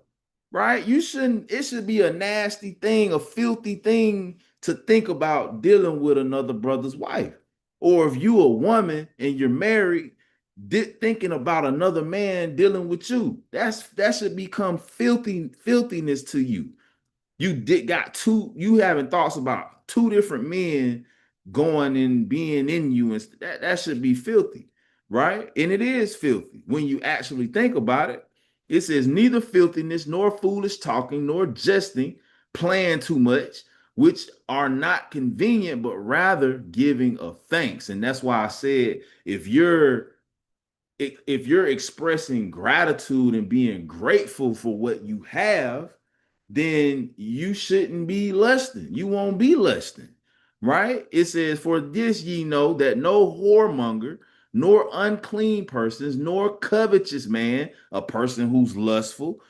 right? You shouldn't, it should be a nasty thing, a filthy thing to think about dealing with another brother's wife. Or if you a woman and you're married, thinking about another man dealing with you, that should become filthiness to you. You having thoughts about two different men going and being in you, and that should be filthy, right? And it is filthy when you actually think about it. It says neither filthiness nor foolish talking nor jesting, playing too much, which are not convenient, but rather giving of thanks. And that's why I said if you're expressing gratitude and being grateful for what you have, then you shouldn't be lusting. You won't be lusting, right? It says, for this ye know that no whoremonger, nor unclean persons, nor covetous man, a person who's lustful,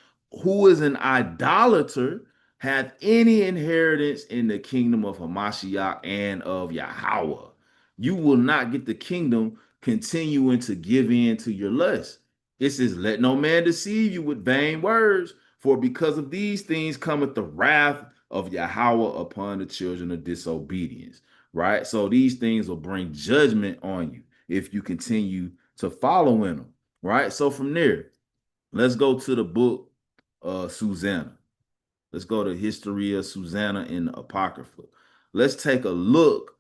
who is an idolater, hath any inheritance in the kingdom of Hamashiach and of Yahweh. You will not get the kingdom continuing to give in to your lust. It says, let no man deceive you with vain words, for because of these things cometh the wrath of Yahweh upon the children of disobedience, right? So these things will bring judgment on you if you continue to follow in them, right? So from there, let's go to the book Susanna. Let's go to History of Susanna in the Apocrypha. Let's take a look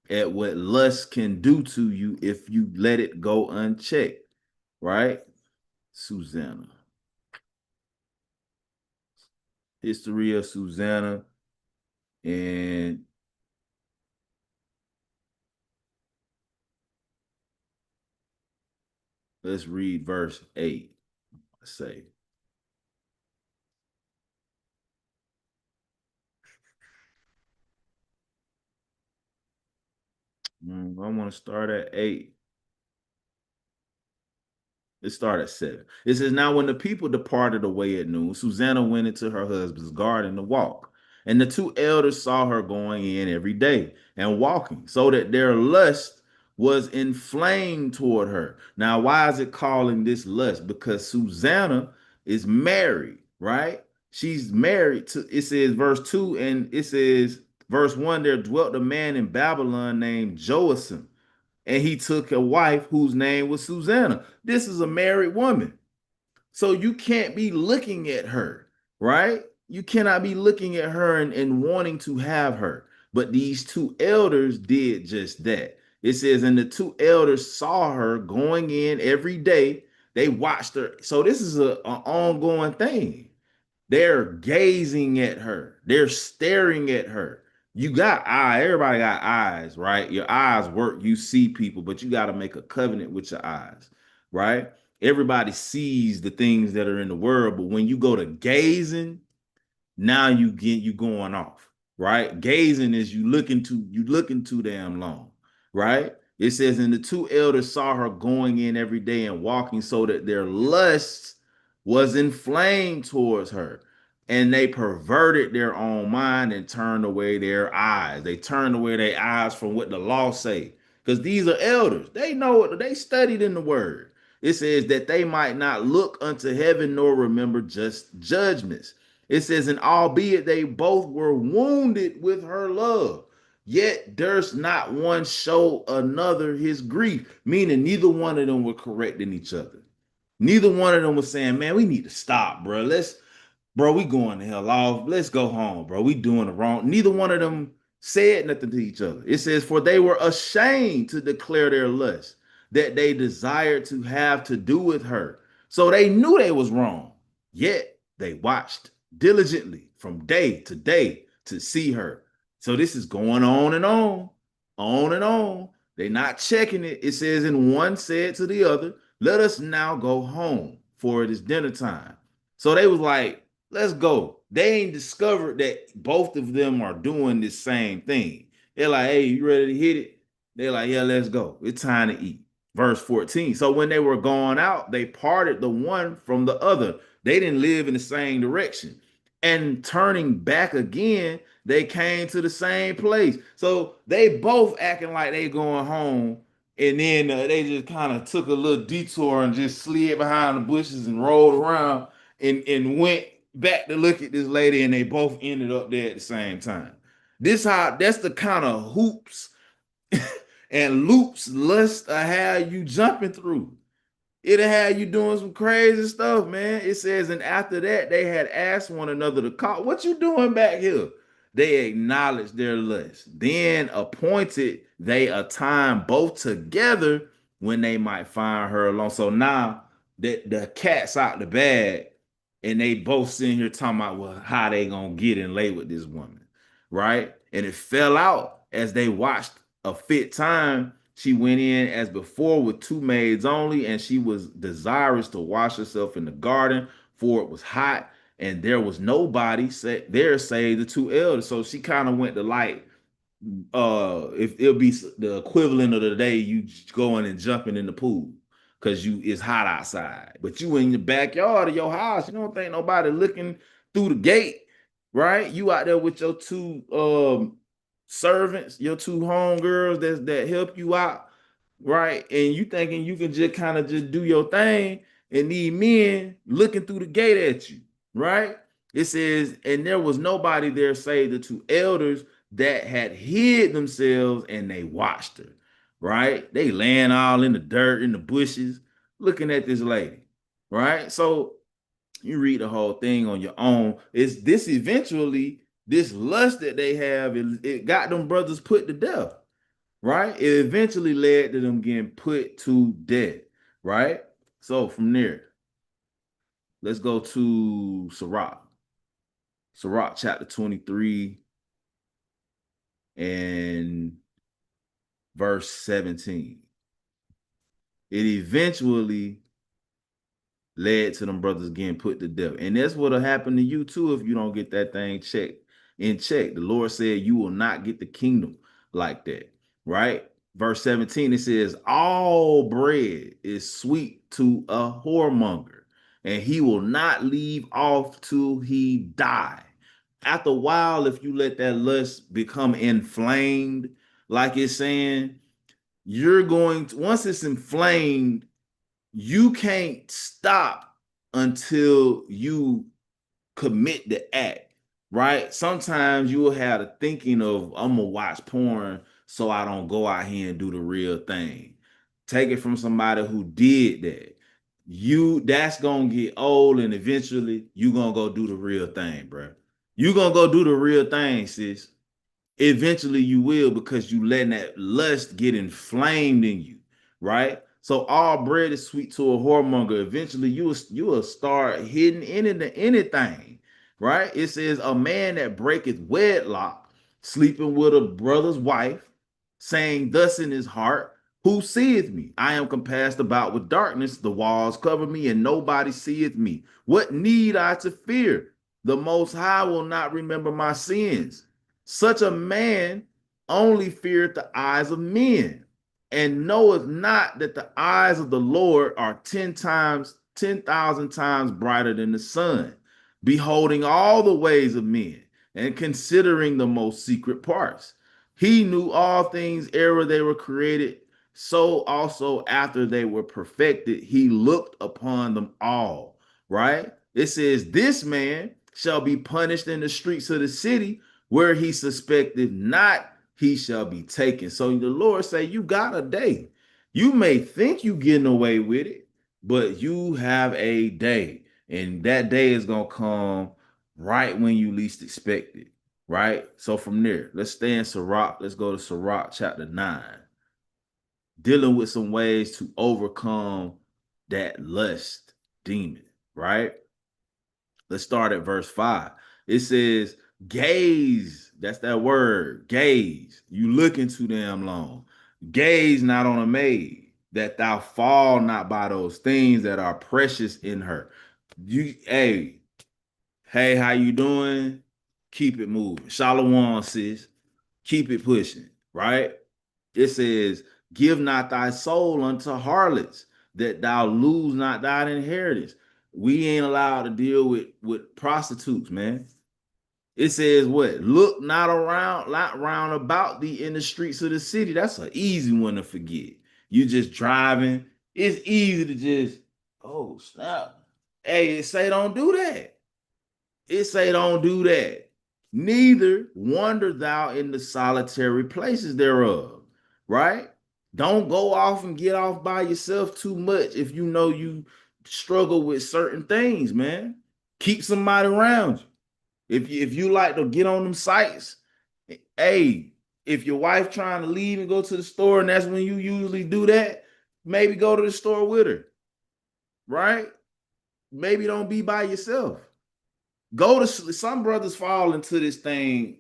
at what lust can do to you if you let it go unchecked, right? Susanna. History of Susanna, and let's read verse 8. Let's say, I want to start at 8. It started at 7. It says, now when the people departed away at noon, Susanna went into her husband's garden to walk. And the two elders saw her going in every day and walking, so that their lust was inflamed toward her. Now, why is it calling this lust? Because Susanna is married, right? She's married to, it says verse 2, and it says verse 1, there dwelt a man in Babylon named Joacim, and he took a wife whose name was Susanna. This is a married woman. So you can't be looking at her, right? You cannot be looking at her and wanting to have her. But these two elders did just that. It says, and the two elders saw her going in every day. They watched her. So this is an ongoing thing. They're gazing at her. They're staring at her. You got eyes. Everybody got eyes, right? Your eyes work. You see people, but you got to make a covenant with your eyes, right? everybody sees the things that are in the world, but when you go to gazing, now you going off, right? Gazing is you looking too damn long, right? It says, and the two elders saw her going in every day and walking, so that their lust was inflamed towards her, and they perverted their own mind and turned away their eyes. They turned away their eyes from what the law say, because these are elders. They know what they studied in the word. It says that they might not look unto heaven nor remember just judgments. It says, and albeit they both were wounded with her love, yet durst not one show another his grief, meaning neither one of them were correcting each other. Neither one of them was saying, man, we need to stop, bro. Bro, we going the hell off. Let's go home, bro. We doing the wrong. Neither one of them said nothing to each other. It says, for they were ashamed to declare their lust, that they desired to have to do with her. So they knew they was wrong, yet they watched diligently from day to see her. So this is going on and on, on and on. They're not checking it. It says, and one said to the other, let us now go home, for it is dinner time. So they was like, let's go. They ain't discovered that both of them are doing the same thing. They're like, hey, you ready to hit it? They're like, yeah, let's go. It's time to eat. Verse 14. So when they were gone out, they parted the one from the other. They didn't live in the same direction. And turning back again, they came to the same place. So they both acting like they going home. And then they just kind of took a little detour and just slid behind the bushes and rolled around and went back to look at this lady, and they both ended up there at the same time. That's the kind of hoops and loops lust I have you jumping through. It'll have you doing some crazy stuff, man. It says, and after that, they had asked one another to call. What you doing back here? They acknowledged their lust. Then appointed they a time both together when they might find her alone. So now that the cat's out the bag, and they both sitting here talking about, well, how they gonna get in lay with this woman, right? And it fell out as they watched a fit time. She went in as before with two maids only, and she was desirous to wash herself in the garden, for it was hot, and there was nobody there save the two elders. So she kind of went to like, if it'll be the equivalent of the day you going and jumping in the pool because it's hot outside, but you in the backyard of your house. You don't think nobody looking through the gate, right? You out there with your two servants, your two homegirls that help you out, right? And you thinking you can just kind of just do your thing, and these men looking through the gate at you, right? It says, and there was nobody there save the two elders that had hid themselves, and they watched her, right? They laying all in the dirt, in the bushes, looking at this lady, right? So you read the whole thing on your own. It's this eventually, this lust that they have, it got them brothers put to death, right? It eventually led to them getting put to death, right? So from there, let's go to Sirach. Sirach chapter 23 and verse 17. It eventually led to them brothers getting put to death. And that's what'll happen to you too if you don't get that thing checked in check. The Lord said you will not get the kingdom like that, right? Verse 17, it says, all bread is sweet to a whoremonger, and he will not leave off till he die. After a while, if you let that lust become inflamed, like it's saying, you're going to, once it's inflamed, you can't stop until you commit the act, right? Sometimes you will have the thinking of, I'm gonna watch porn so I don't go out here and do the real thing. Take it from somebody who did that. That's gonna get old, and eventually you gonna go do the real thing, bro. You gonna go do the real thing, sis. Eventually you will, because you letting that lust get inflamed in you, right? So all bread is sweet to a whoremonger. Eventually you will start hitting anything, right? It says, a man that breaketh wedlock, sleeping with a brother's wife, saying thus in his heart, Who seeth me? I am compassed about with darkness. The walls cover me, and nobody seeth me. What need I to fear? The Most High will not remember my sins. Such a man only feareth the eyes of men, and knoweth not that the eyes of the Lord are 10,000 times brighter than the sun, beholding all the ways of men, and considering the most secret parts. He knew all things ere they were created, so also after they were perfected, he looked upon them all. Right? It says, this man shall be punished in the streets of the city where he suspected not, he shall be taken. So the Lord say, you got a day. You may think you getting away with it, but you have a day. And that day is going to come right when you least expect it. Right? So from there, let's stay in Sirach. Let's go to Sirach chapter 9, dealing with some ways to overcome that lust demon, right? Let's start at verse 5. It says, gaze, that's that word, gaze. You looking too damn long. Gaze not on a maid, that thou fall not by those things that are precious in her. Hey, how you doing? Keep it moving. Shalom, sis. Keep it pushing, right? It says, give not thy soul unto harlots, that thou lose not thine inheritance. We ain't allowed to deal with prostitutes, man. It says what? Look not round about thee in the streets of the city. That's an easy one to forget. You just driving. It's easy to just, oh, snap. Hey, it say don't do that. It say don't do that. Neither wander thou in the solitary places thereof, right? Don't go off and get off by yourself too much if you know you struggle with certain things, man. Keep somebody around you. If you like to get on them sites, hey, if your wife trying to leave and go to the store and that's when you usually do that, maybe go to the store with her, right? Maybe don't be by yourself. Go to sleep. Some brothers fall into this thing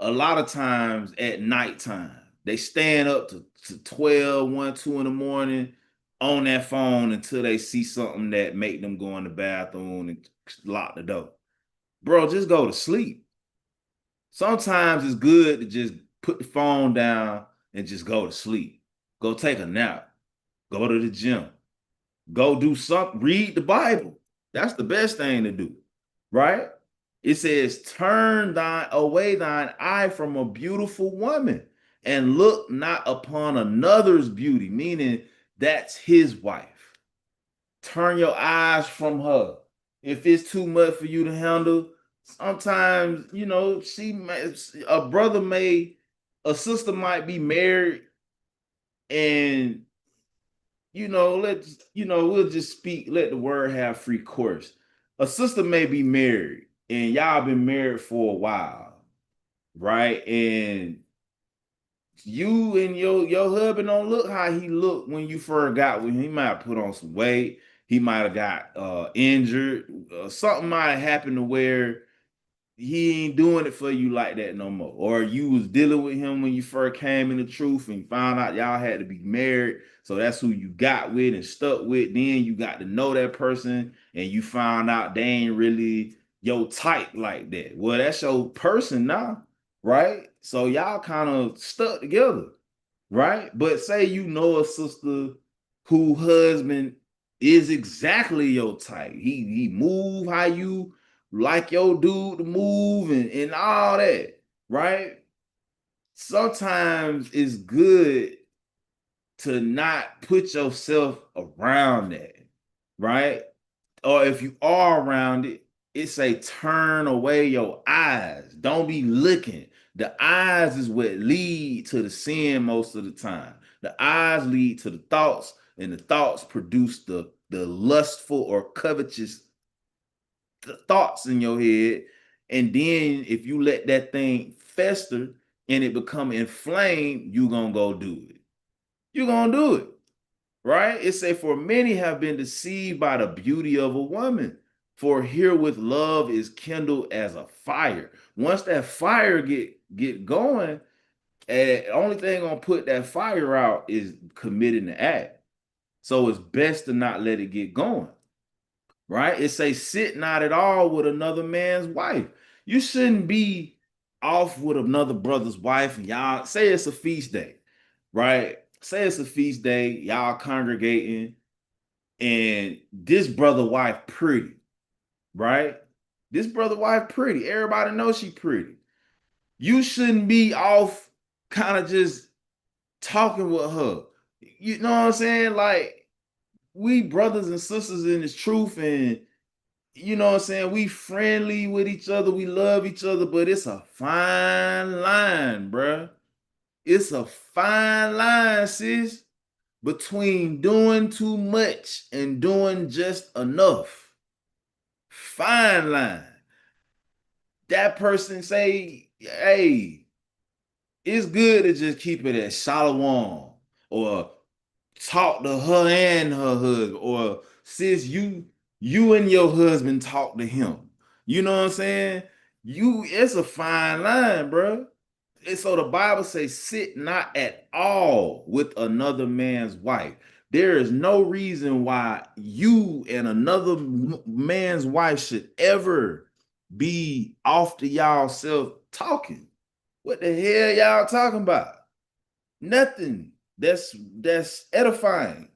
a lot of times at nighttime. They stand up to 12, 1, 2 in the morning on that phone until they see something that make them go in the bathroom and lock the door. Bro, just go to sleep. Sometimes it's good to just put the phone down and just go to sleep. Go take a nap. Go to the gym. Go do something. Read the Bible. That's the best thing to do, right? It says, turn away thine eye from a beautiful woman and look not upon another's beauty, meaning that's his wife. Turn your eyes from her. If it's too much for you to handle, sometimes, a sister might be married and, we'll just speak, let the word have free course. A sister may be married and y'all been married for a while, right? And you and your husband don't look how he looked when you first got with him. He might have put on some weight. He might have got injured. Something might have happened to where he ain't doing it for you like that no more. Or you was dealing with him when you first came in the truth and found out y'all had to be married. So that's who you got with and stuck with. Then you got to know that person and you found out they ain't really your type like that. Well, that's your person now, right? So y'all kind of stuck together, right? But say you know a sister who husband is exactly your type. He move how you like your dude to move and all that, right? Sometimes it's good to not put yourself around that, right? Or if you are around it, it say turn away your eyes. Don't be looking. The eyes is what lead to the sin most of the time. The eyes lead to the thoughts, and the thoughts produce the lustful or covetous thoughts in your head. And then if you let that thing fester and it become inflamed, you're gonna go do it. You're gonna do it, right? It say, for many have been deceived by the beauty of a woman, for herewith love is kindled as a fire. Once that fire get going, And the only thing gonna put that fire out is committing the act. So it's best to not let it get going, right? It say sit not at all with another man's wife. You shouldn't be off with another brother's wife and y'all say it's a feast day, right? Say it's a feast day, y'all congregating, and this brother wife pretty, right? This brother wife pretty. Everybody knows she pretty. You shouldn't be off kind of just talking with her. You know what I'm saying? Like we brothers and sisters in this truth, and you know what I'm saying? We friendly with each other, we love each other, but it's a fine line, bruh. It's a fine line, sis, between doing too much and doing just enough. Fine line. That person say, hey, it's good to just keep it at Shalom or talk to her and her husband, or sis, you and your husband talk to him. You know what I'm saying? It's a fine line, bro. And so the Bible says, sit not at all with another man's wife. There is no reason why you and another man's wife should ever be off to y'all self talking. What the hell y'all talking about? Nothing that's edifying,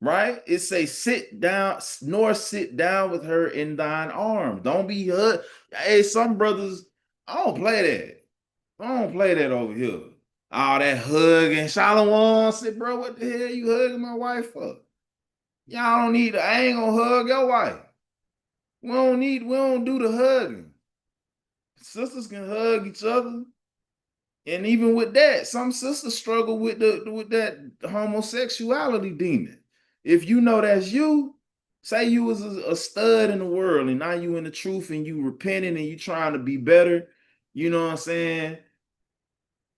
right? It say sit down, nor sit down with her in thine arms. Don't be hurt. Hey, some brothers, I don't play that. I don't play that over here. All that hugging, Shalom, sit, bro. What the hell you hugging my wife for? Y'all don't need. I ain't gonna hug your wife. We don't need. We don't do the hugging. Sisters can hug each other. And even with that, some sisters struggle with that homosexuality demon. If you know that's you, say you was a stud in the world and now you in the truth and you repenting and you trying to be better, you know what I'm saying?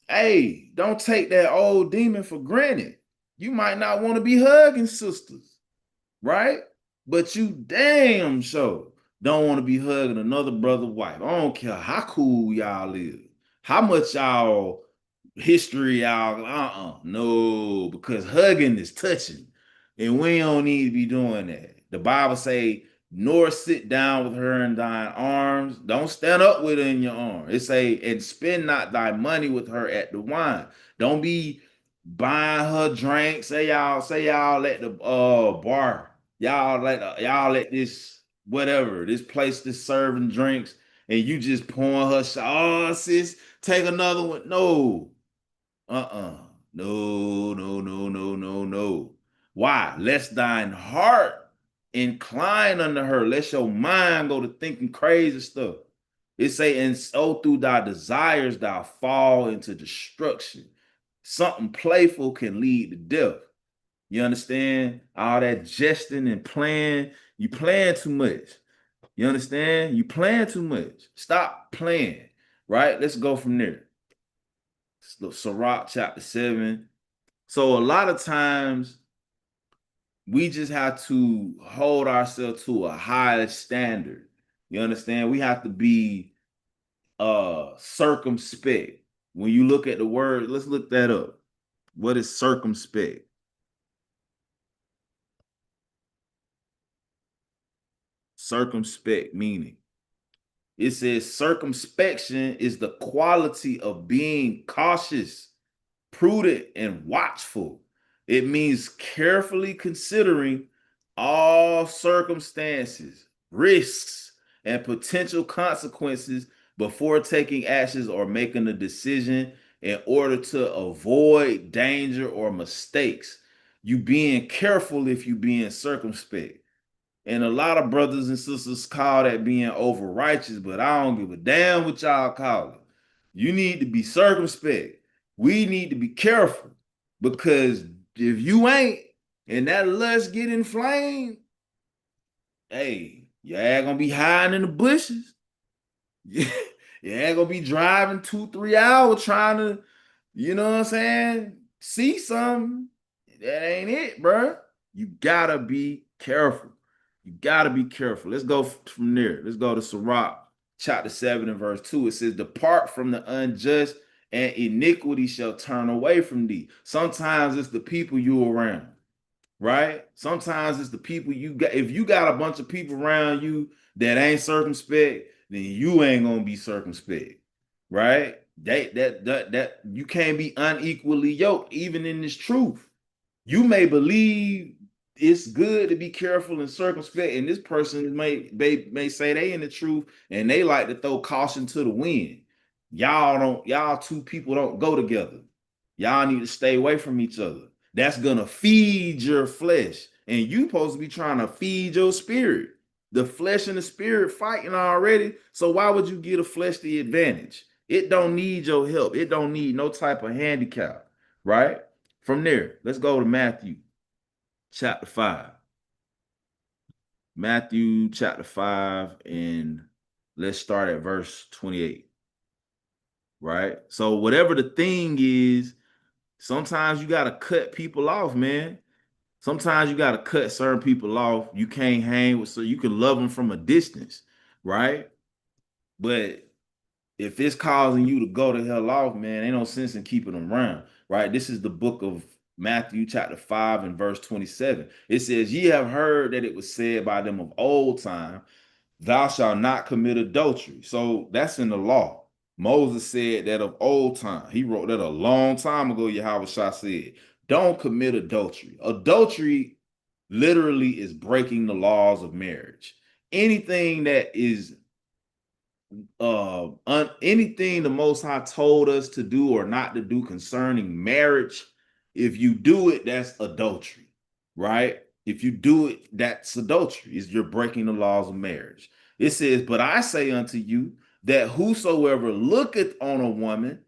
Hey, don't take that old demon for granted. You might not want to be hugging sisters, right? But you damn sure don't want to be hugging another brother wife. I don't care how cool y'all is, how much y'all history y'all. No, because hugging is touching, and we don't need to be doing that. The Bible say, nor sit down with her in thine arms. Don't stand up with her in your arm. It say, and spend not thy money with her at the wine. Don't be buying her drinks. Say y'all at the bar. Y'all let this whatever this place that's serving drinks, and you just pouring her shot. Oh, sis, take another one. No, no, no, no, no, no, no. Why? Lest thine heart incline unto her, lest your mind go to thinking crazy stuff. It say, and so through thy desires thou fall into destruction. Something playful can lead to death. You understand? All that jesting and playing, you playing too much. You understand? You playing too much. Stop playing. Right? Let's go from there. Sirach chapter 7. So a lot of times we just have to hold ourselves to a higher standard. You understand? We have to be circumspect. When you look at the word, let's look that up. What is circumspect? Circumspect meaning. It says circumspection is the quality of being cautious, prudent, and watchful. It means carefully considering all circumstances, risks, and potential consequences before taking actions or making a decision in order to avoid danger or mistakes. You being careful if you being circumspect. And a lot of brothers and sisters call that being over righteous, but I don't give a damn what y'all call it. You need to be circumspect. We need to be careful because if you ain't and that lust get inflamed, hey, your ass gonna be hiding in the bushes. Your ass gonna be driving 2, 3 hours trying to, you know what I'm saying, see something. That ain't it, bro. You gotta be careful. You gotta be careful. Let's go from there. Let's go to Sirach chapter 7 and verse 2. It says, depart from the unjust and iniquity shall turn away from thee. Sometimes it's the people you around, right? Sometimes it's the people you got. If you got a bunch of people around you that ain't circumspect, then you ain't gonna be circumspect, right? That you can't be unequally yoked, even in this truth. You may believe it's good to be careful and circumspect, and this person may say they in the truth and they like to throw caution to the wind. Y'all two people don't go together. Y'all need to stay away from each other. That's gonna feed your flesh, and you supposed to be trying to feed your spirit. The flesh and the spirit fighting already, so why would you give the flesh the advantage? It don't need your help. It don't need no type of handicap, right? From there, let's go to Matthew chapter 5. Matthew chapter 5, and let's start at verse 28. Right? So, whatever the thing is, sometimes you got to cut people off, man. Sometimes you got to cut certain people off. You can't hang with, so you can love them from a distance, right? But if it's causing you to go the hell off, man, ain't no sense in keeping them around, right? This is the book of Matthew, chapter 5, and verse 27. It says, Ye have heard that it was said by them of old time, Thou shalt not commit adultery. So that's in the law. Moses said that of old time. He wrote that a long time ago. Yahweh Shah said, Don't commit adultery. Adultery literally is breaking the laws of marriage. Anything that is anything the Most High told us to do or not to do concerning marriage, if you do it, that's adultery, right? If you do it, that's adultery. You're breaking the laws of marriage. It says, but I say unto you that whosoever looketh on a woman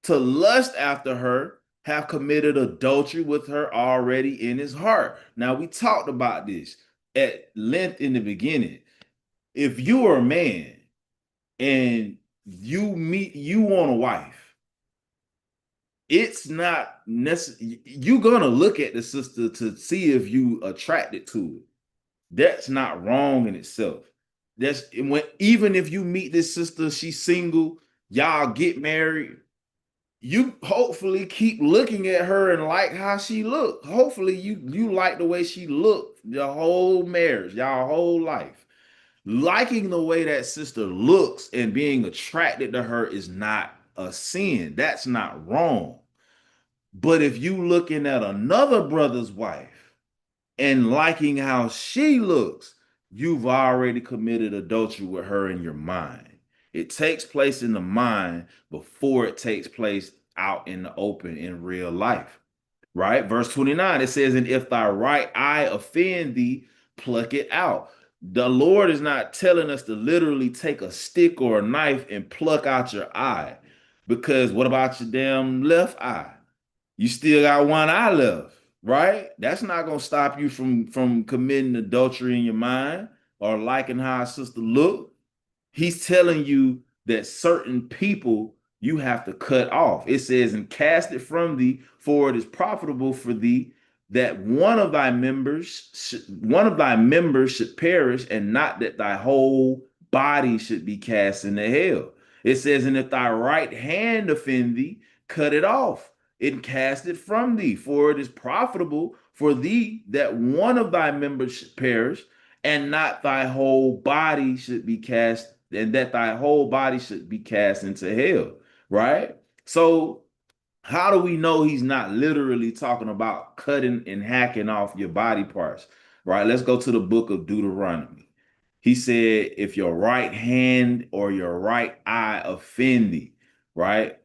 to lust after her have committed adultery with her already in his heart. Now, we talked about this at length in the beginning. If you are a man and you want a wife, it's not necessary. You're gonna look at the sister to see if you attracted to it. That's not wrong in itself. That's when, even if you meet this sister, she's single, y'all get married, you hopefully keep looking at her and like how she looked. Hopefully you like the way she looked your whole marriage, y'all whole life. Liking the way that sister looks and being attracted to her is not a sin. That's not wrong. But if you looking at another brother's wife and liking how she looks, you've already committed adultery with her in your mind. It takes place in the mind before it takes place out in the open in real life. Right? Verse 29, it says, And if thy right eye offend thee, pluck it out. The Lord is not telling us to literally take a stick or a knife and pluck out your eye. Because what about your damn left eye? You still got one eye left, right? That's not gonna stop you from committing adultery in your mind or liking how a sister look. He's telling you that certain people you have to cut off. It says, and cast it from thee, for it is profitable for thee that one of thy members should perish, and not that thy whole body should be cast into hell. It says, and if thy right hand offend thee, cut it off and cast it from thee, for it is profitable for thee that one of thy members should perish, and not thy whole body should be cast, and that thy whole body should be cast into hell, right? So how do we know he's not literally talking about cutting and hacking off your body parts, right? Let's go to the book of Deuteronomy. He said, if your right hand or your right eye offend thee, right?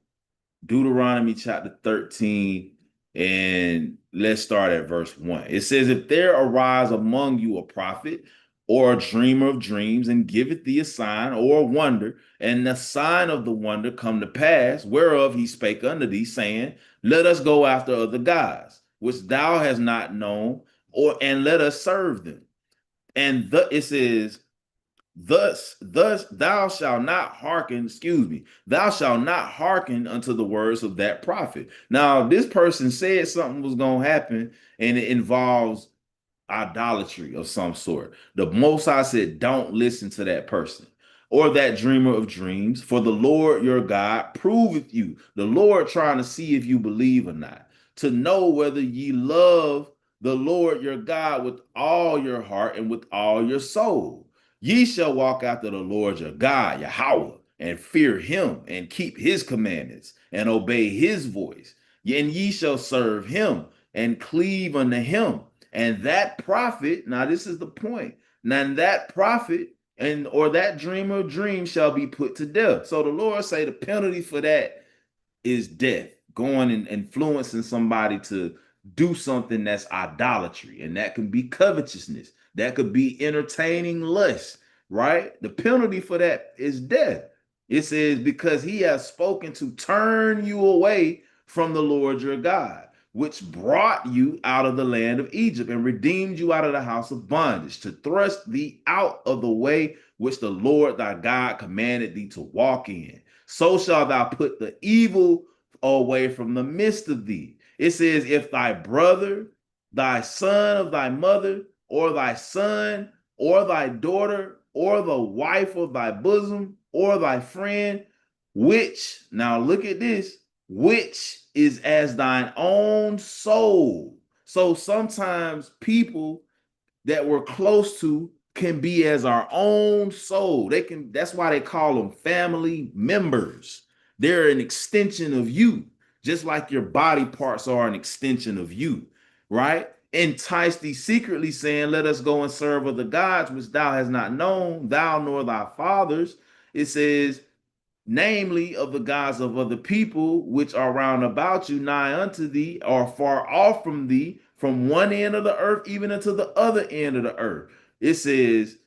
Deuteronomy chapter 13, and let's start at verse 1. It says, If there arise among you a prophet or a dreamer of dreams, and giveth thee a sign or a wonder, and the sign of the wonder come to pass, whereof he spake unto thee, saying, Let us go after other gods, which thou hast not known, and let us serve them. And it says, Thus, thou shalt not hearken, thou shalt not hearken unto the words of that prophet. Now, this person said something was going to happen, and it involves idolatry of some sort. The Most High said, don't listen to that person. or that dreamer of dreams, for the Lord your God proveth you. The Lord trying to see if you believe or not, to know whether ye love the Lord your God with all your heart and with all your soul. Ye shall walk after the Lord your God, Yahweh, and fear him and keep his commandments and obey his voice. And ye shall serve him and cleave unto him. And that prophet, now this is the point, now that prophet and or that dreamer of dreams shall be put to death. So the Lord say the penalty for that is death, going and influencing somebody to do something that's idolatry, and that can be covetousness, that could be entertaining lust, right? The penalty for that is death. It says, because he has spoken to turn you away from the Lord your God, which brought you out of the land of Egypt and redeemed you out of the house of bondage, to thrust thee out of the way which the Lord thy God commanded thee to walk in. So shalt thou put the evil away from the midst of thee. It says, if thy brother, thy son of thy mother, or thy son, or thy daughter, or the wife of thy bosom, or thy friend, which, now look at this, which is as thine own soul. So sometimes people that we're close to can be as our own soul. They can, that's why they call them family members. They're an extension of you, just like your body parts are an extension of you, right? Entice thee secretly, saying, let us go and serve other gods, which thou hast not known, thou nor thy fathers. It says, namely of the gods of other people, which are round about you, nigh unto thee, or far off from thee, from one end of the earth even unto the other end of the earth. It says,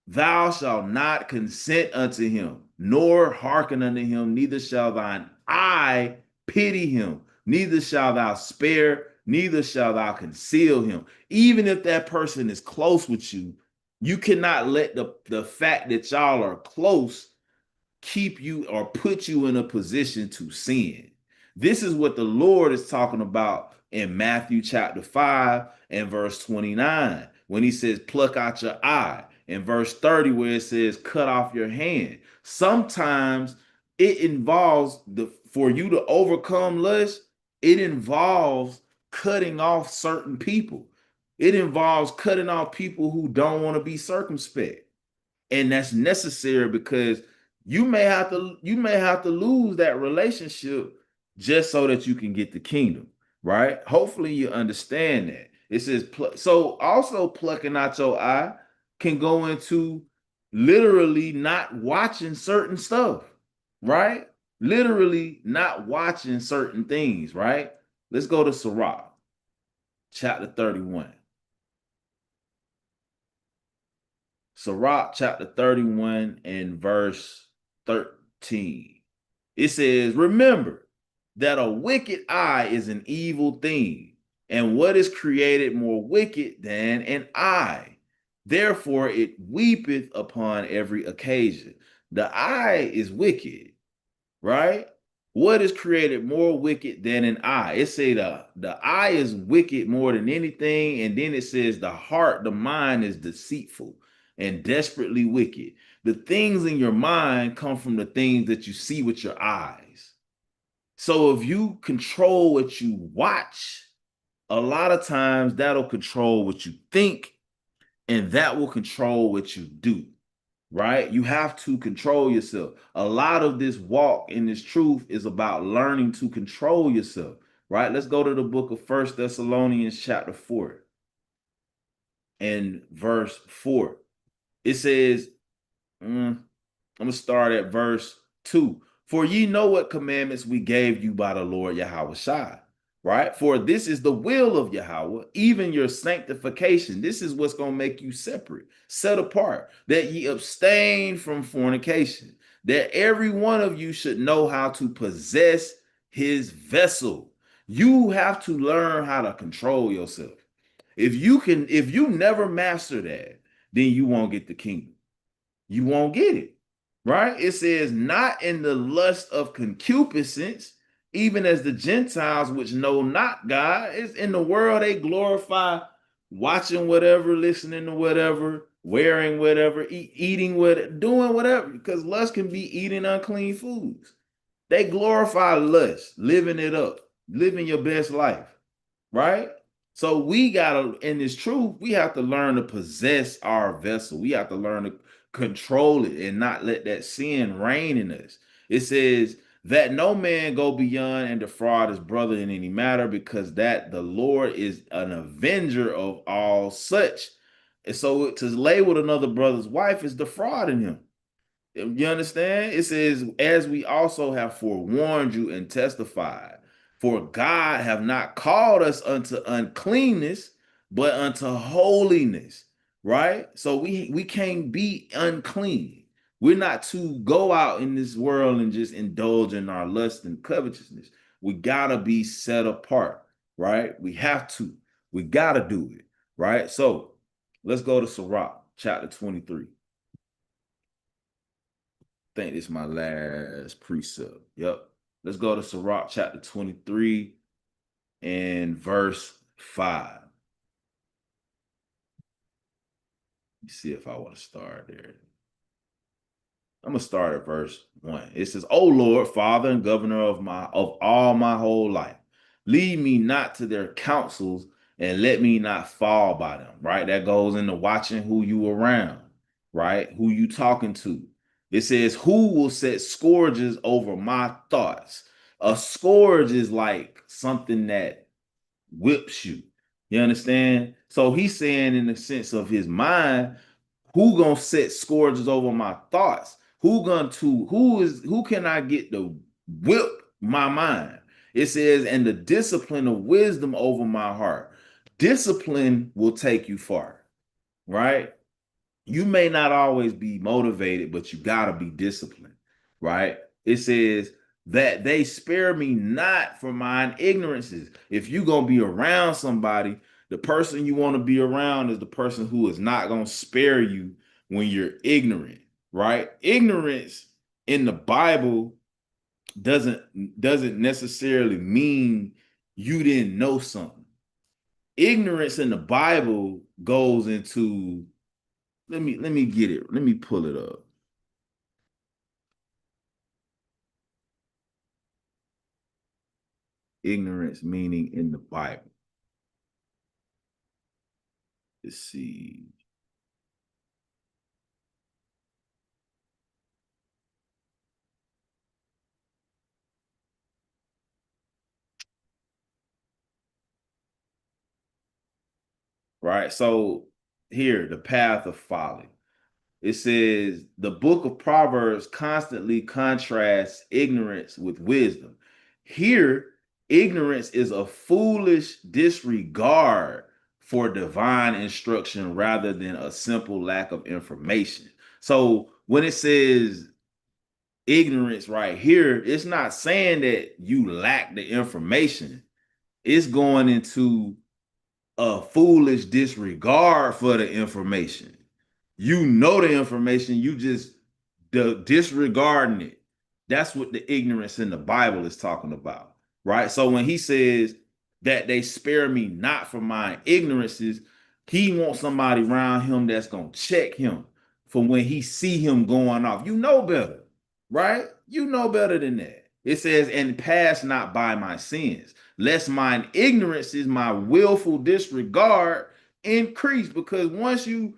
thou shalt not consent unto him, nor hearken unto him, neither shall thine eye pity him, neither shall thou spare, neither shall thou conceal him. Even if that person is close with you, you cannot let the fact that y'all are close keep you or put you in a position to sin. This is what the Lord is talking about in Matthew chapter 5 and verse 29, when he says, pluck out your eye, in verse 30, where it says, cut off your hand. Sometimes it involves for you to overcome lust, it involves cutting off certain people. It involves cutting off people who don't want to be circumspect. And that's necessary because you may have to lose that relationship just so that you can get the kingdom, right? Hopefully you understand that. It says, so also plucking out your eye can go into literally not watching certain stuff, right? Literally not watching certain things, right? Let's go to Sirach, chapter 31. Sirach chapter 31 and verse 13. It says, remember that a wicked eye is an evil thing, and what is created more wicked than an eye? Therefore it weepeth upon every occasion. The eye is wicked, right? What is created more wicked than an eye? It say the eye is wicked more than anything, and then it says the heart, the mind is deceitful and desperately wicked. The things in your mind come from the things that you see with your eyes. So if you control what you watch, a lot of times that'll control what you think, and that will control what you do, right? You have to control yourself. A lot of this walk in this truth is about learning to control yourself, right? Let's go to the book of First Thessalonians chapter 4 and verse 4. It says, I'm going to start at verse 2. For ye know what commandments we gave you by the Lord Yahweh Shai, right? For this is the will of Yahweh, even your sanctification. This is what's going to make you separate, set apart, that ye abstain from fornication, that every one of you should know how to possess his vessel. You have to learn how to control yourself. If you never master that, then you won't get the kingdom. You won't get it, right? It says, not in the lust of concupiscence, even as the Gentiles which know not God. Is in the world they glorify watching whatever, listening to whatever, wearing whatever, eating what, doing whatever, because lust can be eating unclean foods. They glorify lust, living it up, living your best life, right? So we gotta, in this truth, we have to learn to possess our vessel. We have to learn to control it and not let that sin reign in us. It says that no man go beyond and defraud his brother in any matter, because that the Lord is an avenger of all such. And so to lay with another brother's wife is defrauding him. You understand? It says, as we also have forewarned you and testified, for God have not called us unto uncleanness, but unto holiness. Right? So we can't be unclean. We're not to go out in this world and just indulge in our lust and covetousness. We gotta be set apart, right? We have to. We gotta do it, right? So let's go to Sirach, chapter 23. Think this is my last precept. Yep. Let's go to Sirach chapter 23 and verse 5. Let me see if I want to start there. I'm gonna start at verse 1. It says, "O Lord, Father and Governor of all my whole life, lead me not to their counsels and let me not fall by them." Right? That goes into watching who you around, right? Who you talking to. It says, "Who will set scourges over my thoughts?" A scourge is like something that whips you. You understand? So he's saying, in the sense of his mind, who gonna set scourges over my thoughts? Who can I get to whip my mind? It says, and the discipline of wisdom over my heart. Discipline will take you far, right? You may not always be motivated, but you gotta be disciplined, right? It says that they spare me not for mine ignorances. If you're gonna be around somebody, the person you want to be around is the person who is not gonna spare you when you're ignorant, right? Ignorance in the Bible doesn't necessarily mean you didn't know something. Ignorance in the Bible goes into, let me get it. Let me pull it up. Ignorance meaning in the Bible. Let's see. Right. So here, the path of folly. It says the book of Proverbs constantly contrasts ignorance with wisdom. Here, ignorance is a foolish disregard for divine instruction rather than a simple lack of information. So when it says ignorance right here, it's not saying that you lack the information. It's going into a foolish disregard for the information. You know the information, you just disregarding it. That's what the ignorance in the Bible is talking about, right? So when he says that they spare me not for my ignorances, he wants somebody around him that's gonna check him for when he see him going off. You know better, right? You know better than that. It says, and pass not by my sins, lest mine ignorance is my willful disregard increase. Because once you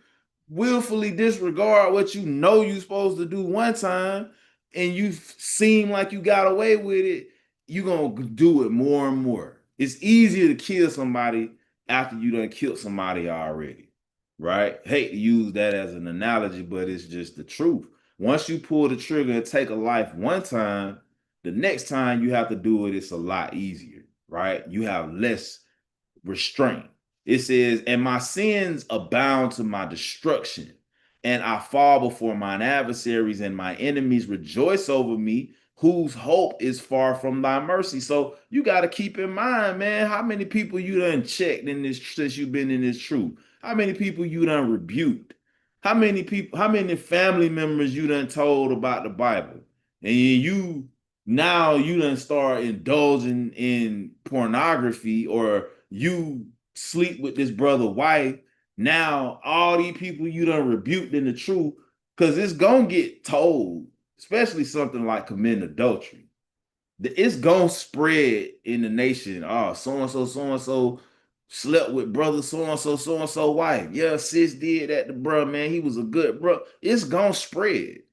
willfully disregard what you know you're supposed to do one time and you seem like you got away with it, you're gonna do it more and more. It's easier to kill somebody after you done killed somebody already, right? Hate to use that as an analogy, but it's just the truth. Once you pull the trigger and take a life one time, the next time you have to do it, it's a lot easier, right? You have less restraint. It says, and my sins abound to my destruction, and I fall before mine adversaries, and my enemies rejoice over me, whose hope is far from thy mercy. So you got to keep in mind, man, how many people you done checked in this since you've been in this truth? How many people you done rebuked? How many people, how many family members you done told about the Bible? And now you done start indulging in pornography, or you sleep with this brother wife. Now, all these people you done rebuked in the truth, because it's gonna get told, especially something like committing adultery. It's gonna spread in the nation. Oh, so and so slept with brother so and so wife. Yeah, sis did that to bro, man. He was a good bro. It's gonna spread.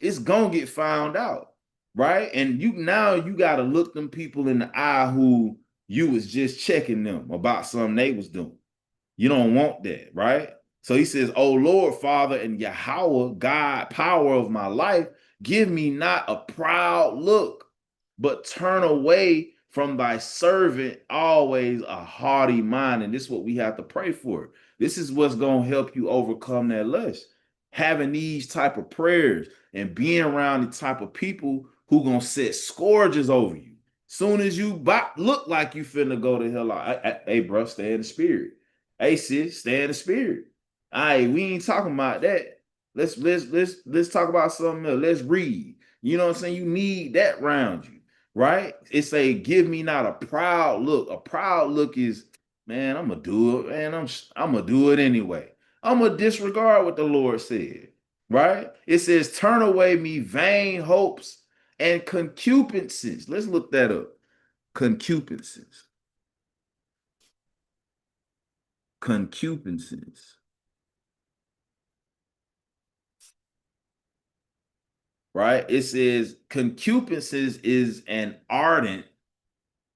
It's gonna get found out, right? And you gotta look them people in the eye who you was just checking them about something they was doing. You don't want that, right? So he says, "Oh Lord, Father, and Yahweh, God, power of my life, give me not a proud look, but turn away from thy servant always a haughty mind." And this is what we have to pray for. This is what's going to help you overcome that lust. Having these type of prayers and being around the type of people who going to set scourges over you. Soon as you look like you finna go to hell, hey, bro, stay in the spirit. Hey sis, stay in the spirit. All right, we ain't talking about that. Let's talk about something else. Let's read. You know what I'm saying? You need that around you, right? It say, give me not a proud look. A proud look is, man, I'm gonna do it, man. I'm gonna do it anyway. I'm gonna disregard what the Lord said, right? It says, turn away me vain hopes and concupiscences. Let's look that up. Concupiscences. Concupiscences. Right? It says concupiscence is an ardent.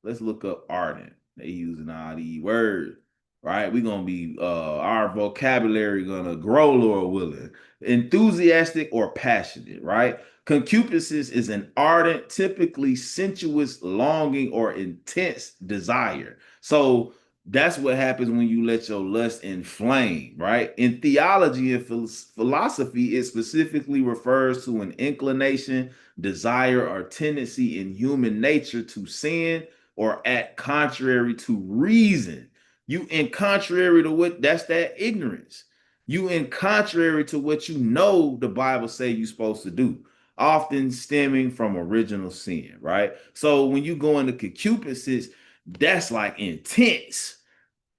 Let's look up ardent. They using all these words, right? We're gonna be our vocabulary gonna grow, Lord willing. Enthusiastic or passionate, right? Concupiscence is an ardent, typically sensuous longing or intense desire. So that's what happens when you let your lust inflame, right? In theology and philosophy, it specifically refers to an inclination, desire, or tendency in human nature to sin or act contrary to reason. You in contrary to what that's that ignorance. You in contrary to what you know the Bible say you're supposed to do, often stemming from original sin, right? So when you go into concupiscence, that's like intense.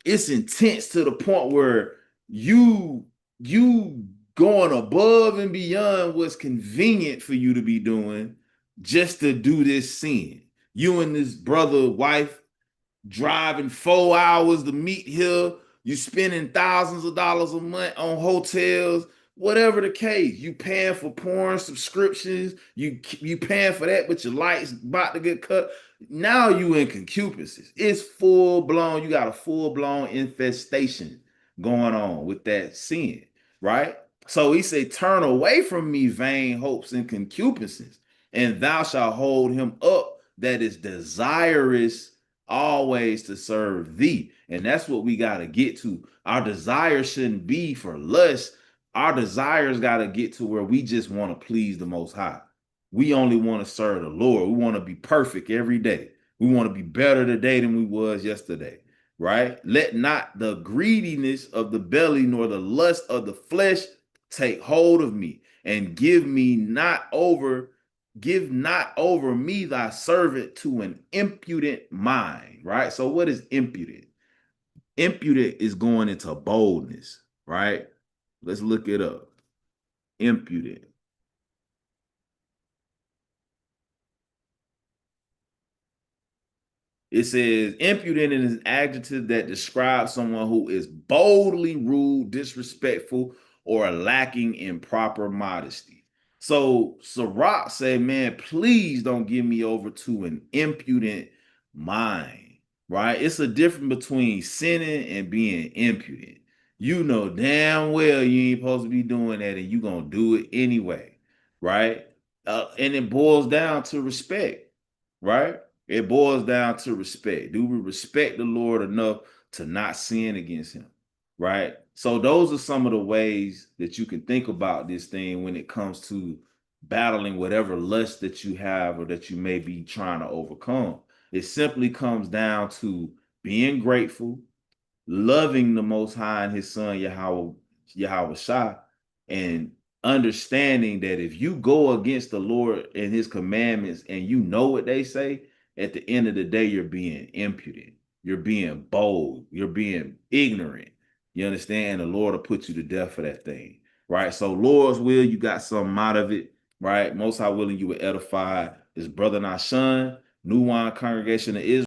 It's intense to the point where you going above and beyond what's convenient for you to be doing just to do this sin. You and this brother, wife, driving 4 hours to meet here. You spending thousands of dollars a month on hotels, whatever the case. You paying for porn subscriptions. You paying for that, but your lights about to get cut. Now you in concupiscence. It's full blown. You got a full blown infestation going on with that sin, right? So he said, "Turn away from me, vain hopes and concupiscence, and thou shalt hold him up that is desirous always to serve thee." And that's what we got to get to. Our desire shouldn't be for lust. Our desires got to get to where we just want to please the Most High. We only want to serve the Lord. We want to be perfect every day. We want to be better today than we was yesterday, right? Let not the greediness of the belly nor the lust of the flesh take hold of me, and give not over me thy servant to an impudent mind, right? So what is impudent? Impudent is going into boldness, right? Let's look it up. Impudent. It says impudent is an adjective that describes someone who is boldly rude, disrespectful, or lacking in proper modesty. So Sirach said, man, please don't give me over to an impudent mind, right? It's a difference between sinning and being impudent. You know damn well you ain't supposed to be doing that and you gonna do it anyway, right? And it boils down to respect, right? It boils down to respect. Do we respect the Lord enough to not sin against him? Right? So those are some of the ways that you can think about this thing when it comes to battling whatever lust that you have or that you may be trying to overcome. It simply comes down to being grateful, loving the Most High and His Son Yahweh Shah, and understanding that if you go against the Lord and His commandments and you know what they say, at the end of the day, you're being impudent, you're being bold, you're being ignorant, You understand? And the Lord will put you to death for that thing, right? So Lord's will, you got something out of it, right? Most High willing, you will edify his brother Nahshon, New Wine Congregation of Israel.